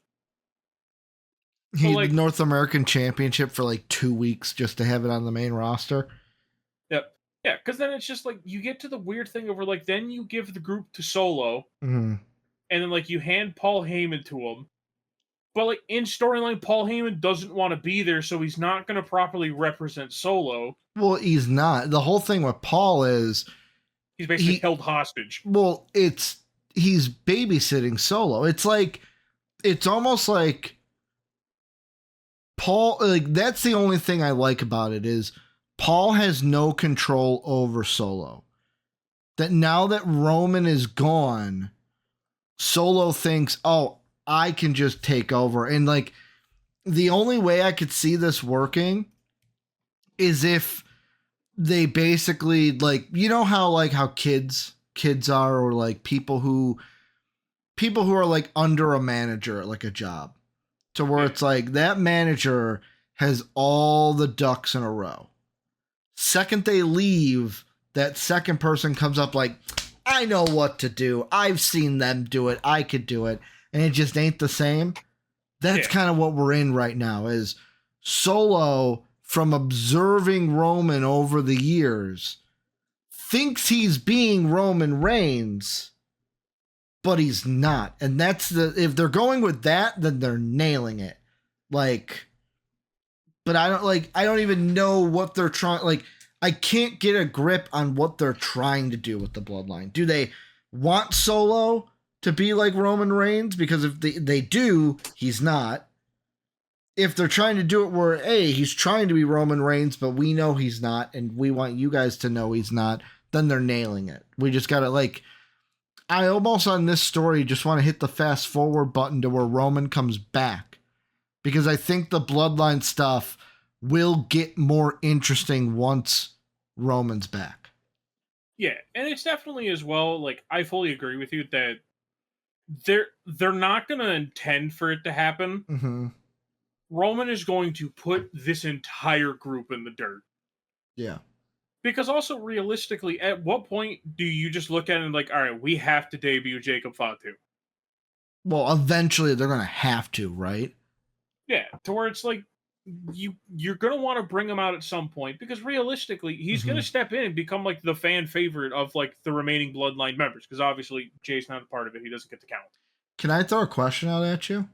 He had the North American Championship for like 2 weeks just to have it on the main roster. Yep. Yeah, because then it's just like you get to the weird thing over like then you give the group to Solo, and then like you hand Paul Heyman to him. But like in storyline, Paul Heyman doesn't want to be there, so he's not going to properly represent Solo. Well, he's not. The whole thing with Paul is he's basically held hostage. Well, he's babysitting Solo. It's almost like Paul, like that's the only thing I like about it is Paul has no control over Solo. That now that Roman is gone, Solo thinks, oh, I can just take over. And like the only way I could see this working is if they basically like, you know how kids are, or like people who are like under a manager at like a job. To where it's like that manager has all the ducks in a row. Second they leave, that second person comes up like, I know what to do. I've seen them do it. I could do it. And it just ain't the same. That's kind of what we're in right now is Solo, from observing Roman over the years, thinks he's being Roman Reigns, but he's not. And that's if they're going with that, then they're nailing it. Like, but I don't even know what they're trying. Like, I can't get a grip on what they're trying to do with the Bloodline. Do they want Solo to be like Roman Reigns? Because if they do, he's not. If they're trying to do it where, hey, he's trying to be Roman Reigns, but we know he's not, and we want you guys to know he's not, then they're nailing it. We just gotta like, I almost on this story just want to hit the fast forward button to where Roman comes back. Because I think the Bloodline stuff will get more interesting once Roman's back. Yeah, and it's definitely as well, like, I fully agree with you that they're not going to intend for it to happen. Mm-hmm. Roman is going to put this entire group in the dirt. Yeah. Because also, realistically, at what point do you just look at it and like, all right, we have to debut Jacob Fatu? Well, eventually they're going to have to, right? Yeah, to where it's like, you're gonna want to bring him out at some point because realistically, he's gonna step in and become like the fan favorite of like the remaining Bloodline members because obviously Jay's not a part of it; he doesn't get to count. Can I throw a question out at you?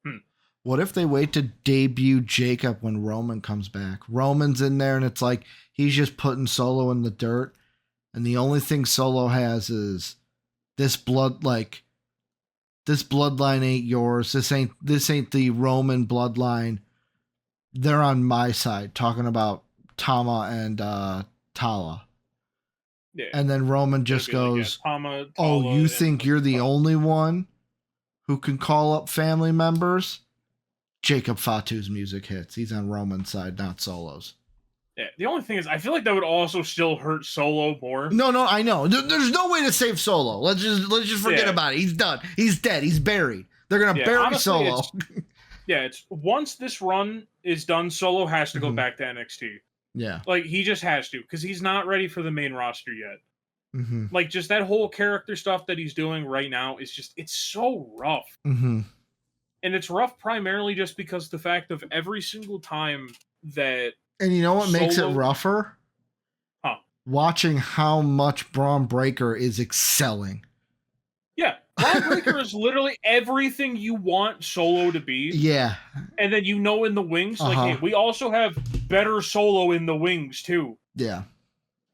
Hmm. What if they wait to debut Jacob when Roman comes back? Roman's in there, and it's like he's just putting Solo in the dirt, and the only thing Solo has is this bloodline ain't yours. This ain't the Roman bloodline. They're on my side, talking about Tama and Tala. Yeah. And then Roman just goes, Tama, "Oh, you think you're the only one who can call up family members?" Jacob Fatu's music hits. He's on Roman's side, not Solo's. Yeah. The only thing is, I feel like that would also still hurt Solo more. No, I know. There's no way to save Solo. Let's just forget about it. He's done. He's dead. He's buried. They're gonna bury honestly, Solo. It's once this run is done, Solo has to go back to NXT. Yeah. Like, he just has to, because he's not ready for the main roster yet. Like, just that whole character stuff that he's doing right now is just, it's so rough. And it's rough primarily just because the fact of every single time that... And you know what makes it rougher? Watching how much Braun Breaker is excelling. Yeah. Braun Breaker is literally everything you want Solo to be. Yeah. And then in the wings, like, hey, we also have better Solo in the wings, too. Yeah.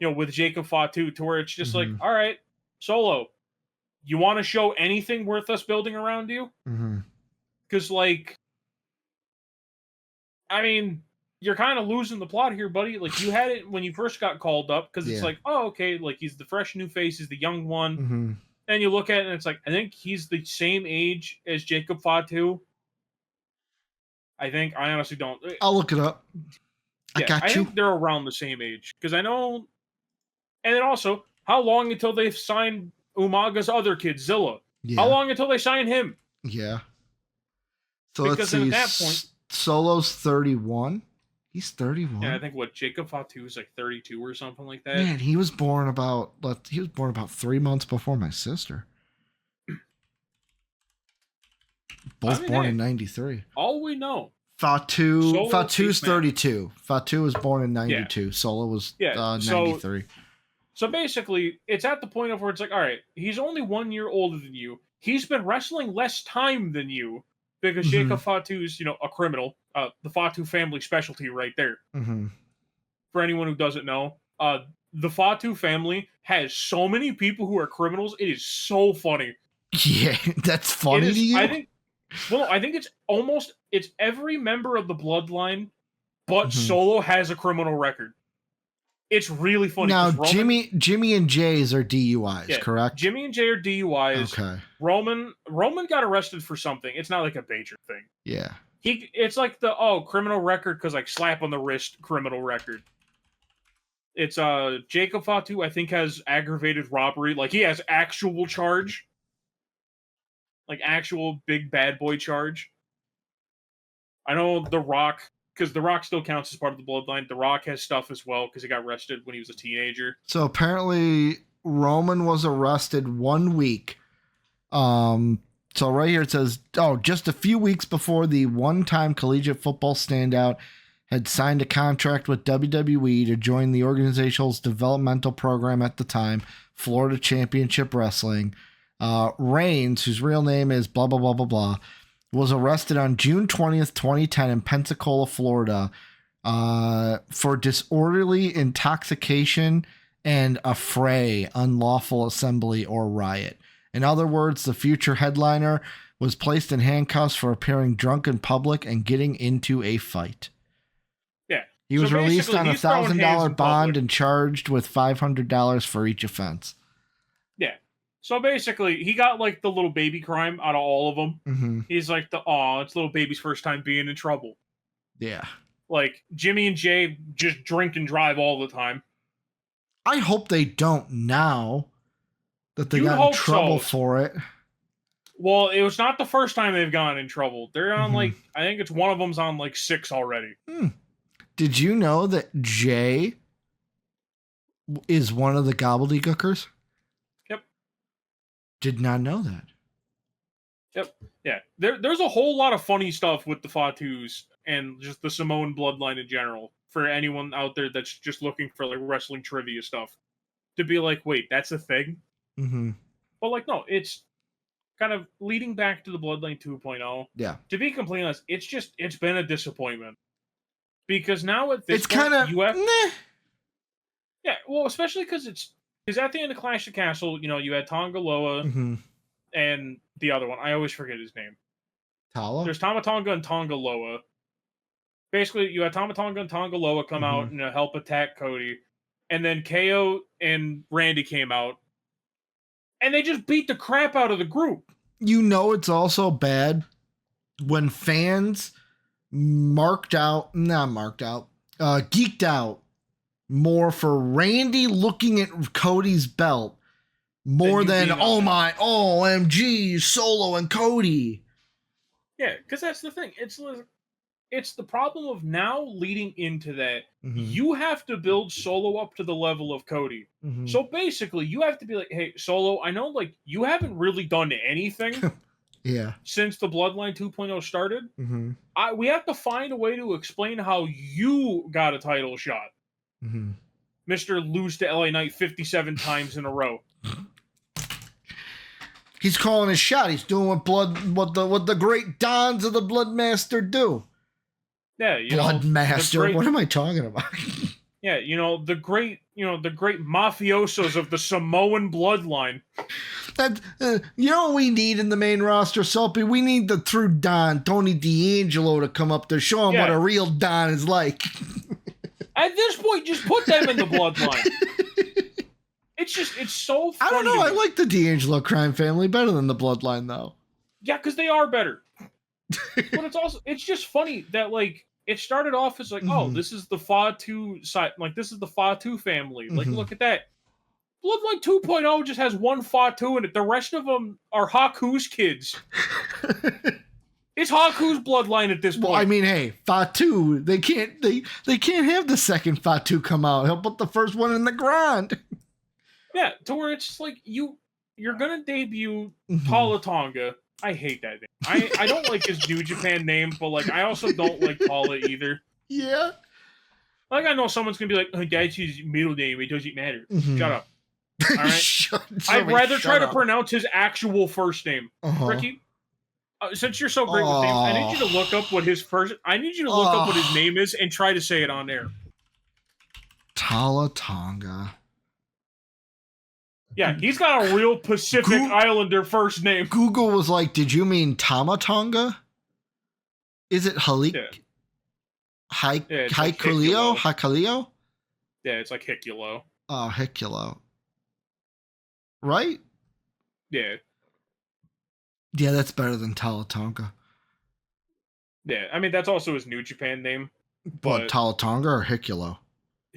With Jacob Fatu, to where it's just like, all right, Solo, you want to show anything worth us building around you? Because, like, I mean, you're kind of losing the plot here, buddy. Like, you had it when you first got called up, because it's like, oh, okay, like, he's the fresh new face, he's the young one. And you look at it, and it's like, I think he's the same age as Jacob Fatu. I honestly don't. I'll look it up. I think they're around the same age. Because I know... And then also, how long until they've signed Umaga's other kid, Zilla? Yeah. How long until they sign him? Yeah. So because let's see. At that point... Solo's 31. He's 31. Yeah, I think Jacob Fatu is like 32 or something like that. Man, he was born about 3 months before my sister. Both born in 93. All we know. Fatu's 32. Fatu was born in 92. Yeah. Solo was 93. So basically, it's at the point of where it's like, all right, he's only 1 year older than you. He's been wrestling less time than you. Because Jacob Fatu's, a criminal. The Fatu family specialty right there. For anyone who doesn't know, the Fatu family has so many people who are criminals. It is so funny. Yeah, that's funny to you? I think it's every member of the bloodline, but Solo has a criminal record. It's really funny. Now, Jimmy and Jay's are DUIs, correct? Jimmy and Jay are DUIs. Okay. Roman got arrested for something. It's not like a major thing. Yeah. It's like the criminal record because like slap on the wrist criminal record. It's Jacob Fatu I think has aggravated robbery. Like he has actual charge. Like actual big bad boy charge. I know The Rock. Because The Rock still counts as part of the bloodline. The Rock has stuff as well because he got arrested when he was a teenager. So apparently Roman was arrested 1 week. So right here it says, just a few weeks before the one-time collegiate football standout had signed a contract with WWE to join the organization's developmental program at the time, Florida Championship Wrestling. Reigns, whose real name is blah, blah, blah, blah, blah, was arrested on June 20th, 2010 in Pensacola, Florida, for disorderly intoxication and affray, unlawful assembly, or riot. In other words, the future headliner was placed in handcuffs for appearing drunk in public and getting into a fight. Yeah. He was released on a $1,000 bond and charged with $500 for each offense. Yeah. So basically, he got like the little baby crime out of all of them. He's like it's little baby's first time being in trouble. Yeah. Like Jimmy and Jay just drink and drive all the time. I hope they don't now that they got in trouble for it. Well, it was not the first time they've gotten in trouble. They're on I think it's one of them's on 6 already. Did you know that Jay is one of the gobbledygookers? Did not know that. Yep. Yeah. There's a whole lot of funny stuff with the Fatus and just the Samoan bloodline in general, for anyone out there that's just looking for like wrestling trivia stuff, to be like, wait, that's a thing? Mm-hmm. But like, no, it's kind of leading back to the Bloodline 2.0. Yeah. To be completely honest, it's been a disappointment. Because now at this it's point, kind of you have... Yeah, well, especially because at the end of Clash of Castle, you had Tonga Loa and the other one. I always forget his name. Tala? There's Tama Tonga and Tonga Loa. Basically, you had Tama Tonga and Tonga Loa come out and help attack Cody. And then KO and Randy came out. And they just beat the crap out of the group. It's also bad when fans geeked out more for Randy looking at Cody's belt more than, oh my, OMG, Solo and Cody. Yeah, because that's the thing. It's the problem of now leading into that. You have to build Solo up to the level of Cody. So basically, you have to be like, hey, Solo, I know like you haven't really done anything since the Bloodline 2.0 started. We have to find a way to explain how you got a title shot. Mr. Lose to LA Knight 57 times in a row. He's calling his shot. He's doing what the great dons of the Bloodmaster do. Yeah, Bloodmaster. What am I talking about? Yeah, the great mafiosos of the Samoan bloodline. That what we need in the main roster, Soapy? We need the true Don, Tony D'Angelo, to come up to show him what a real Don is like. At this point, just put them in the bloodline. It's so funny. I don't know. I like the D'Angelo crime family better than the bloodline, though. Yeah, because they are better. But it's just funny that, like, it started off as like, oh, this is the Fatu side. Like, this is the Fatu family. Like, look at that. Bloodline 2.0 just has one Fatu in it. The rest of them are Haku's kids. It's Haku's bloodline at this point. Well, I mean, hey, Fatu, they can't have the second Fatu come out. He'll put the first one in the ground. Yeah, to where it's just like you're gonna debut Tala Tonga. I hate that name. I don't like his New Japan name, but like I also don't like Tala either. Yeah. Like I know someone's gonna be like, oh, that's his middle name, it doesn't matter. Shut up. All right. I'd rather try to pronounce his actual first name. Ricky, since you're so great with names, I need you to look up what his name is and try to say it on air. Tala Tonga. Yeah, he's got a real Pacific Islander first name. Google was like, did you mean Tamatonga? Is it Halik? Yeah. Hikuleo? Hikuleo? Yeah, it's like Hikulo. Oh, Hikulo. Right? Yeah. Yeah, that's better than Talatonga. Yeah, I mean, that's also his New Japan name. What, Talatonga or Hikulo?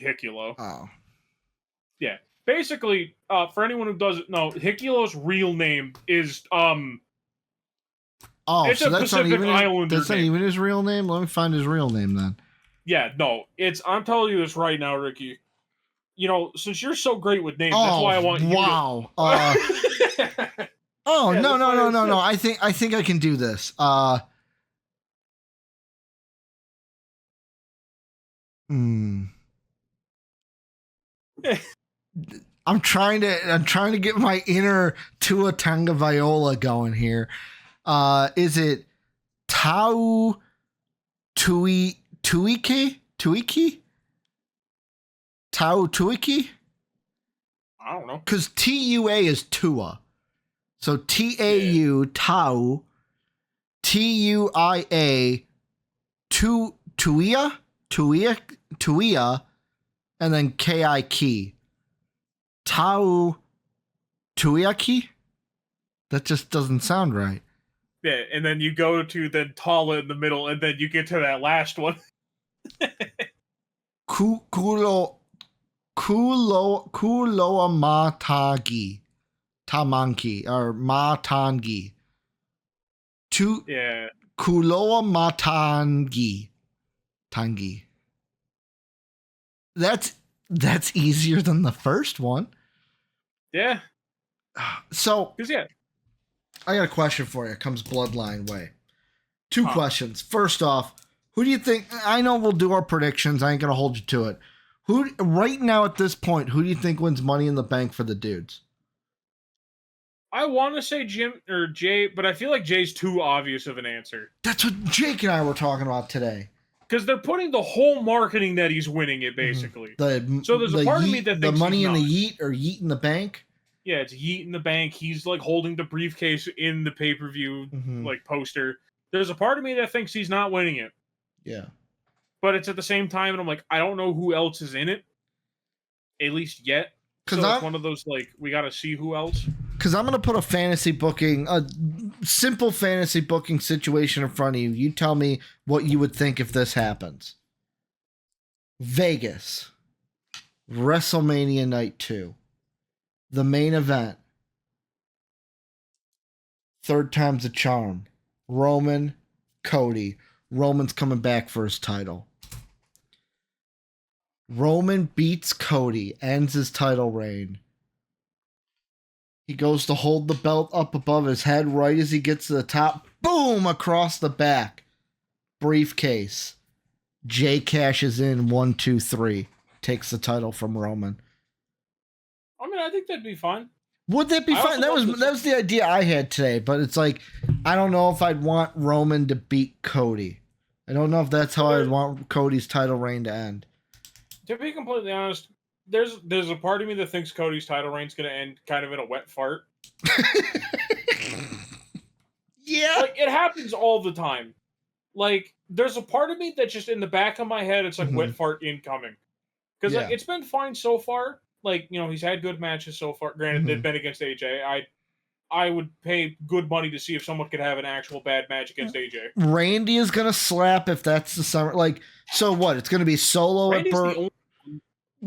Hikulo. Oh. Yeah. Basically, for anyone who doesn't know, Hikulo's real name is it's so a Pacific Islander. That's not even his real name? Let me find his real name then. Yeah, no. I'm telling you this right now, Ricky. Since you're so great with names, that's why I want you to... Yeah, no. I think I can do this. I'm trying to get my inner Tua Tonga Viola going here. Is it Tau Tuiki? Tau Tuiki? I don't know. Because TUA is Tua. So TAU, Tau, TUIA, Tuia, and then KIK. Tau Tuiaki? That just doesn't sound right. Yeah, and then you go to the Tala in the middle, and then you get to that last one. Kuloa Matagi. Tamanki or Matangi. Yeah. Kuloa Matangi. Tangi. That's easier than the first one. Yeah. So, yeah. I got a question for you. It comes bloodline way. Two questions. First off, Who do you think? I know we'll do our predictions. I ain't gonna hold you to it. Who right now at this point? Who do you think wins Money in the Bank for the dudes? I want to say Jim or Jay, but I feel like Jay's too obvious of an answer. That's what Jake and I were talking about today. Because they're putting the whole marketing that he's winning it, basically. So there's a part of me that thinks the Money in not. the Yeet or Yeet in the Bank. Yeah, it's Yeet in the Bank. He's like holding the briefcase in the pay-per-view like poster. There's a part of me that thinks he's not winning it. Yeah. But it's at the same time, and I'm like, I don't know who else is in it. At least yet. So it's one of those, like, we got to see who else. Because I'm going to put a simple fantasy booking situation in front of you. You tell me what you would think if this happens. Vegas. WrestleMania Night 2. The main event. Third time's a charm. Roman, Cody. Roman's coming back for his title. Roman beats Cody, ends his title reign. He goes to hold the belt up above his head right as he gets to the top. Boom! Across the back. Briefcase. Jay cashes in 1, 2, 3. Takes the title from Roman. I mean, I think that'd be fine. Would that be fine? That was the idea I had today, but it's like, I don't know if I'd want Roman to beat Cody. I don't know if that's how I'd want Cody's title reign to end. To be completely honest, there's a part of me that thinks Cody's title reign's going to end kind of in a wet fart. Yeah. Like, it happens all the time. Like, there's a part of me that just in the back of my head, it's like wet fart incoming. Because like, it's been fine so far. Like, you know, he's had good matches so far. Granted, they've been against AJ. I would pay good money to see if someone could have an actual bad match against AJ. Randy is going to slap if that's the summer. Like, so what? It's going to be Solo Randy's at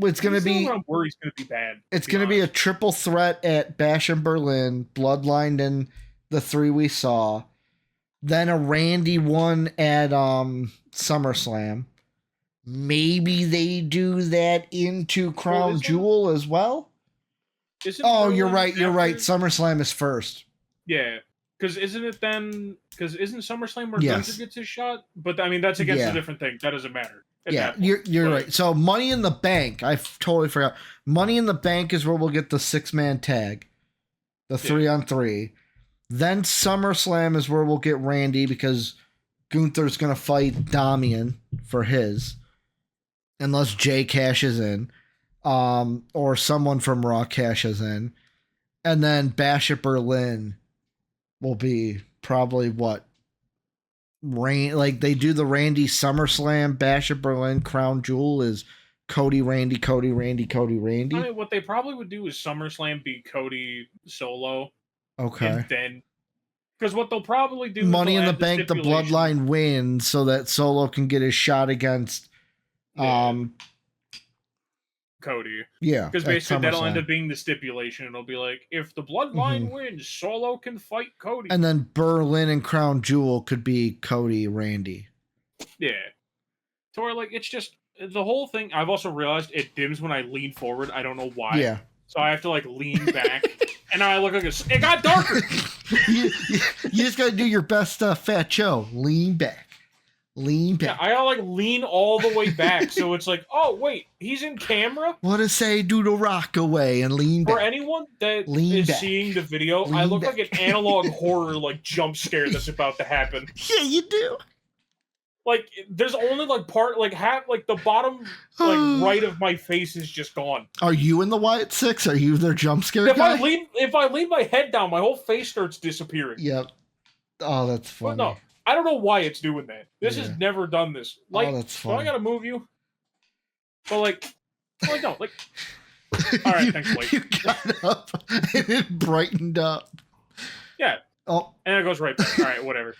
it's going to be. I'm worried he's going to be bad. It's going to be a triple threat at Bash in Berlin, Bloodline and the 3 we saw. Then a Randy one at SummerSlam. Maybe they do that into Crown Jewel as well. You're right. You're right. SummerSlam is first. Yeah, because isn't SummerSlam where Gunther gets his shot? But I mean, that's against a different thing. That doesn't matter. You're right. So Money in the Bank, I totally forgot. Money in the Bank is where we'll get the 6-man tag, the 3-on-3. Then SummerSlam is where we'll get Randy because Gunther's gonna fight Damian for his, unless Jay cashes in, or someone from Raw cashes in, and then Bash at Berlin will be probably what. Like they do the Randy SummerSlam, Bash at Berlin, Crown Jewel is Cody, Randy, Cody, Randy, Cody, Randy. I mean, what they probably would do is SummerSlam be Cody Solo. Okay. And then, because what they'll probably do, Money in the Bank, the Bloodline wins so that Solo can get his shot against Cody. Yeah. Because basically that'll end up being the stipulation. It'll be like, if the Bloodline wins, Solo can fight Cody. And then Berlin and Crown Jewel could be Cody, Randy. Yeah. So where, like, it's just, the whole thing, I've also realized it dims when I lean forward. I don't know why. Yeah. So I have to, like, lean back. And now I look like it got darker! you just gotta do your best Fat Joe. Lean back. Lean back. Yeah, I gotta like lean all the way back, so it's like, oh wait, he's in camera. What to say? Do the rock away and lean back. For anyone that is seeing the video, I look like an analog horror like jump scare that's about to happen. Yeah, you do. Like there's only like part like half like the bottom like right of my face is just gone. Are you in the Wyatt Sicks? Are you their jump scare guy? If I lean my head down, my whole face starts disappearing. Yep. Oh, that's funny. But no. I don't know why it's doing that. This has never done this. Like, that's funny. So I gotta move you. But like, no, like. All right, thanks, Blake. You got up and it brightened up. Yeah. Oh. And it goes right back. All right, whatever.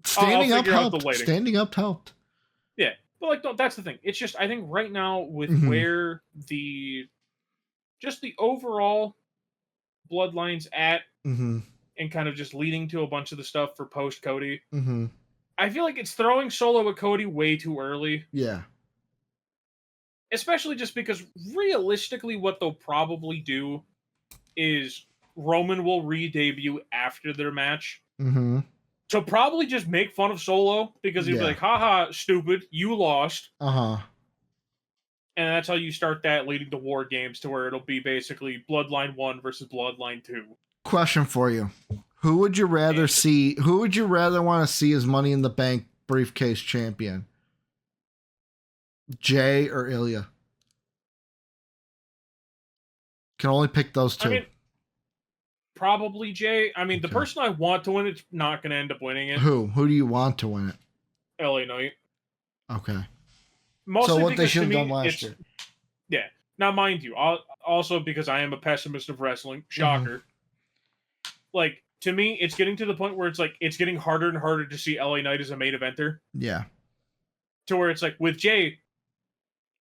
Standing up helped. Standing up helped. Yeah, but like, no, that's the thing. It's just I think right now with where the overall Bloodline's at. And kind of just leading to a bunch of the stuff for post Cody. I feel like it's throwing Solo at Cody way too early. Yeah. Especially just because realistically what they'll probably do is Roman will re-debut after their match. So probably just make fun of Solo because he'd be like, haha, stupid, you lost. Uh-huh. And that's how you start that leading to War Games, to where it'll be basically Bloodline 1 versus Bloodline 2. Question for you. Who would you rather see? Who would you rather want to see as Money in the Bank briefcase champion? Jay or Ilya? Can only pick those two. I mean, probably Jay. I mean, the person I want to win it's not going to end up winning it. Who? Who do you want to win it? LA Knight. Okay. Mostly so what they should have done last year. Yeah. Now, mind you, also because I am a pessimist of wrestling, shocker. Mm-hmm. Like, to me, it's getting to the point where it's like, it's getting harder and harder to see LA Knight as a main eventer. Yeah. To where it's like, with Jay,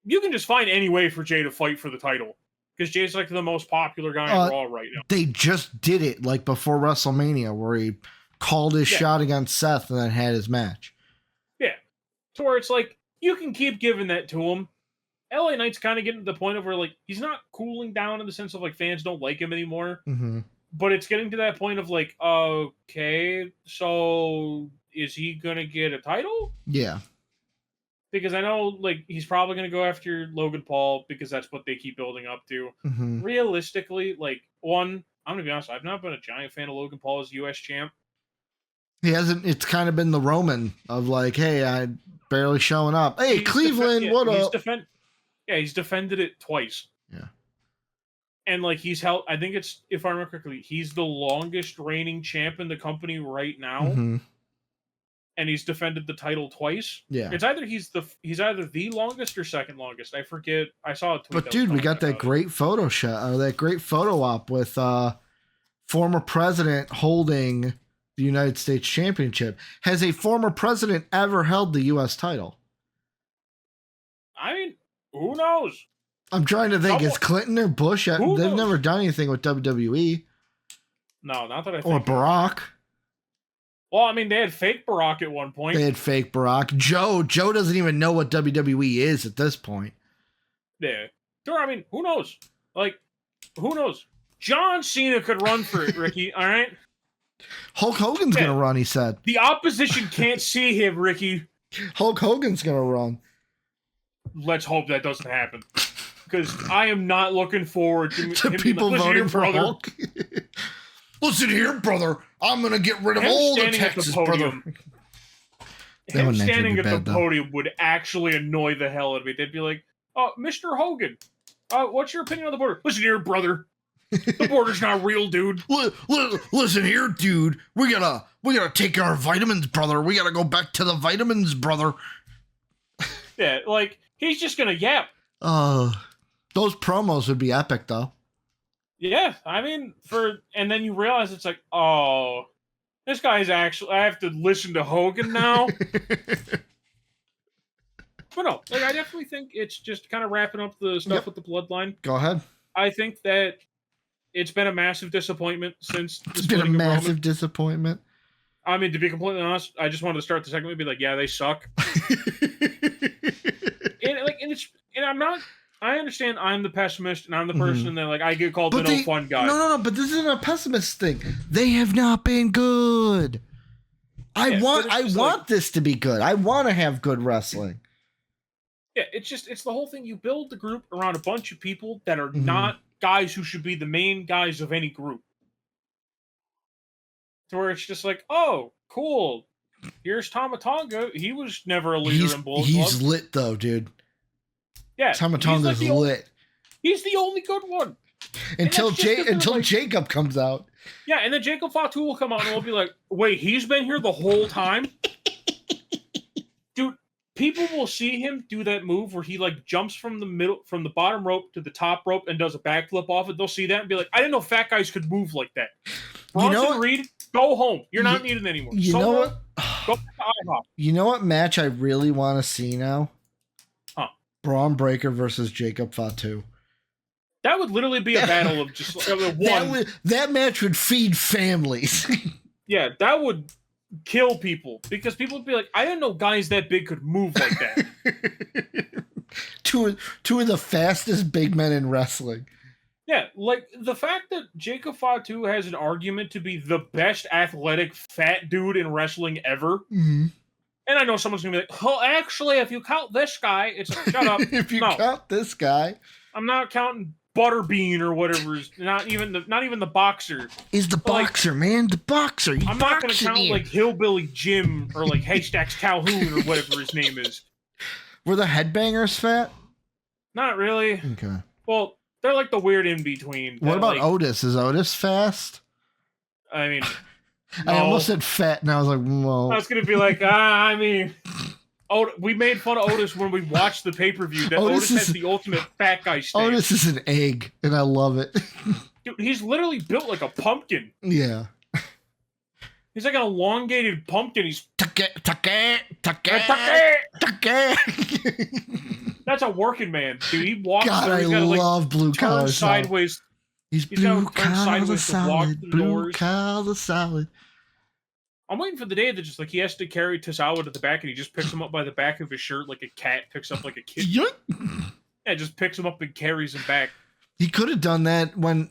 you can just find any way for Jay to fight for the title. Because Jay's like the most popular guy in Raw right now. They just did it like before WrestleMania where he called his shot against Seth and then had his match. Yeah. To where it's like, you can keep giving that to him. LA Knight's kind of getting to the point of where, like, he's not cooling down in the sense of, like, fans don't like him anymore. Mm-hmm. But it's getting to that point of, like, okay, so is he going to get a title? Yeah. Because I know, like, he's probably going to go after Logan Paul because that's what they keep building up to. Mm-hmm. Realistically, like, I'm going to be honest, I've not been a giant fan of Logan Paul as U.S. champ. He hasn't, it's kind of been the Roman of like, hey, I'm barely showing up. Hey, he's Cleveland, what up? He's defended it twice. Yeah. And, like, he's held, I think it's, if I remember correctly, he's the longest reigning champ in the company right now. Mm-hmm. And he's defended the title twice. Yeah. It's either he's either the longest or second longest. I forget. I saw a tweet. But dude, we got that great photo shot, or that great photo op with former president holding the United States Championship. Has a former president ever held the U.S. title? I mean, who knows? I'm trying to think. Is Clinton or Bush? They've never done anything with WWE. No, not that I think. Or Barack. Well, I mean, they had fake Barack at one point. They had fake Barack. Joe doesn't even know what WWE is at this point. Yeah. I mean, who knows? Like, who knows? John Cena could run for it, Ricky, all right? Hulk Hogan's going to run, he said. The opposition can't see him, Ricky. Hulk Hogan's going to run. Let's hope that doesn't happen. Because I am not looking forward to people voting for Hulk. Listen here, brother. I'm going to get rid of all the Texas, brother. Him standing at the podium would actually annoy the hell out of me. They'd be like, Mr. Hogan, what's your opinion on the border? Listen here, brother. The border's not real, dude. Listen here, dude. We gotta take our vitamins, brother. We gotta go back to the vitamins, brother. Yeah, like, he's just going to yap. Those promos would be epic, though. Yeah, I mean, and then you realize it's like, oh, this guy's actually, I have to listen to Hogan now. But no, like, I definitely think it's just kind of wrapping up the stuff with the Bloodline. Go ahead. I think that it's been a massive disappointment since. It's been a massive disappointment. I mean, to be completely honest, I just wanted to start the segment and be like, yeah, they suck. and I'm not. I understand I'm the pessimist and I'm the person that, like, I get called the no fun guy. No, but this isn't a pessimist thing. They have not been good. I want this to be good. I want to have good wrestling. Yeah, it's the whole thing. You build the group around a bunch of people that are not guys who should be the main guys of any group. To where it's just like, oh, cool. Here's Tama Tonga. He was never a leader in Bullet Club. He's lit, though, dude. Yeah, Tama Tonga's lit. He's the only good one. Until Jacob comes out. Yeah, and then Jacob Fatu will come out and we'll be like, wait, he's been here the whole time? Dude, people will see him do that move where he, like, jumps from the bottom rope to the top rope and does a backflip off it. They'll see that and be like, I didn't know fat guys could move like that. Bronson Reed, go home. You're not needed anymore. You know what? Go to IHOP. You know what match I really want to see now? Braun Breaker versus Jacob Fatu. That would literally be a battle of just one. That match would feed families. Yeah, that would kill people because people would be like, I didn't know guys that big could move like that. two of the fastest big men in wrestling. Yeah, like the fact that Jacob Fatu has an argument to be the best athletic fat dude in wrestling ever. Mm-hmm. And I know someone's gonna be like, "Oh, actually, if you count this guy, it's like, shut up." If you count this guy, I'm not counting Butterbean or whatever. Not even the boxer. Is the boxer, man? The boxer. I'm not gonna count like Hillbilly Jim or like Haystacks Calhoun or whatever his name is. Were the headbangers fat? Not really. Okay. Well, they're like the weird in between. What about Otis? Is Otis fast? I mean, no. I almost said fat, and I was like, well. I was gonna be like, I mean, we made fun of Otis when we watched the pay-per-view. That Otis has the ultimate fat guy stance. Otis is an egg, and I love it. Dude, he's literally built like a pumpkin. Yeah. He's like an elongated pumpkin. He's That's a working man, dude. He walks. God, I love blue collar sideways. He's blue collar solid. Blue collar solid. I'm waiting for the day that just like he has to carry Tozawa to the back, and he just picks him up by the back of his shirt like a cat picks up like a kid. Yeah, just picks him up and carries him back. He could have done that when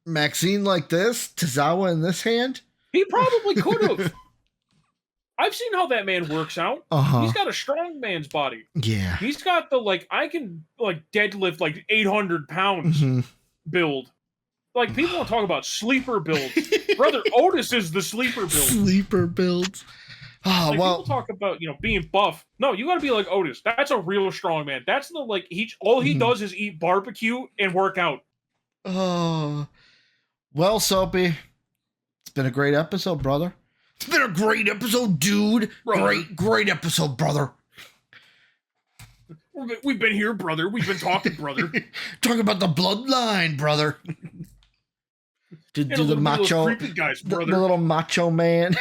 Maxine like this, Tozawa in this hand. He probably could have. I've seen how that man works out. He's got a strong man's body. Yeah. He's got the I can deadlift 800 pounds build. Like people don't talk about sleeper builds. Brother Otis is the sleeper build. Sleeper builds. Oh, people talk about being buff. No, you got to be like Otis. That's a real strong man. That's the all he does is eat barbecue and work out. Oh. Well, Soapy, it's been a great episode, brother. It's been a great episode, dude. Brother. Great episode, brother. We've been here, brother. We've been talking, brother. Talking about the bloodline, brother. Do the macho, creepy guys, brother. The little macho man.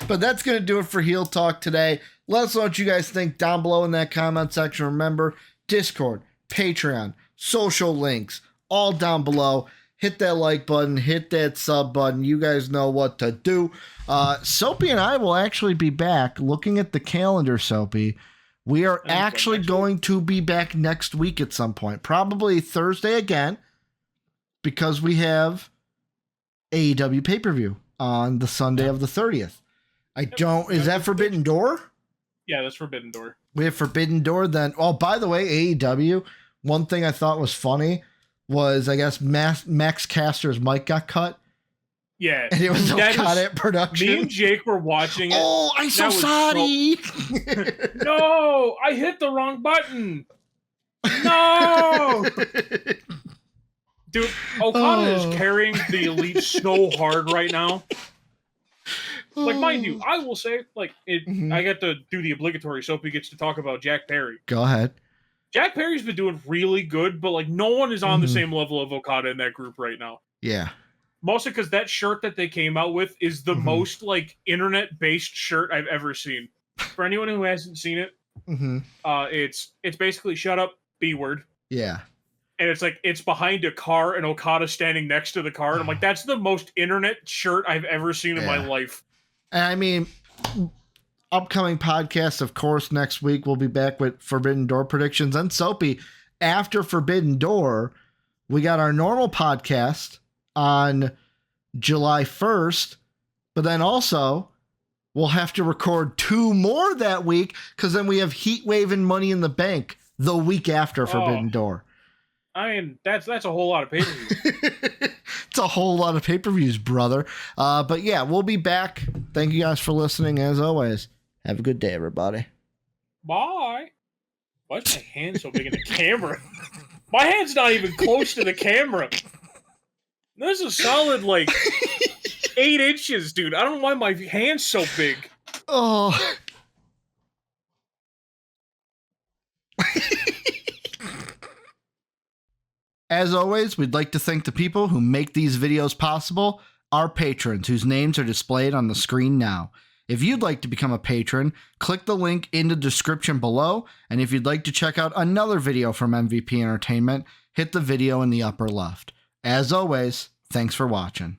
But that's going to do it for Heel Talk today. Let us know what you guys think down below in that comment section. Remember, Discord, Patreon, social links, all down below. Hit that like button, hit that sub button. You guys know what to do. Soapy and I will actually be back. Looking at the calendar, Soapy, we are actually going to be back next week at some point. Probably Thursday again, because we have AEW pay-per-view on the Sunday of the 30th. Is that Forbidden Door? Yeah, that's Forbidden Door. We have Forbidden Door then. Oh, by the way, AEW, one thing I thought was funny was, I guess, Max Caster's mic got cut. Yeah. And it was Okada production. Me and Jake were watching it. Oh, I'm so sorry. No, I hit the wrong button. No. Dude, Okada is carrying the Elite so hard right now. Mind you, I will say, I get to do the obligatory, Soapy gets to talk about Jack Perry. Go ahead. Jack Perry's been doing really good, but no one is on the same level of Okada in that group right now. Yeah. Mostly because that shirt that they came out with is the most internet-based shirt I've ever seen. For anyone who hasn't seen it, it's basically shut up, B word. Yeah. And it's behind a car and Okada standing next to the car. And I'm like, that's the most internet shirt I've ever seen in my life. And I mean, upcoming podcast, of course, next week we'll be back with Forbidden Door predictions. And Soapy, after Forbidden Door, we got our normal podcast on July 1st, but then also we'll have to record 2 more that week because then we have Heatwave and Money in the Bank the week after Forbidden Door. I mean, that's a whole lot of pay-per-views. It's a whole lot of pay-per-views, brother. But yeah, we'll be back. Thank you guys for listening, as always. Have a good day, everybody. Bye. Why is my hand so big in the camera? My hand's not even close to the camera. This is a solid, 8 inches, dude. I don't know why my hand's so big. Oh. As always, we'd like to thank the people who make these videos possible, our patrons, whose names are displayed on the screen now. If you'd like to become a patron, click the link in the description below, and if you'd like to check out another video from MVP Entertainment, hit the video in the upper left. As always, thanks for watching.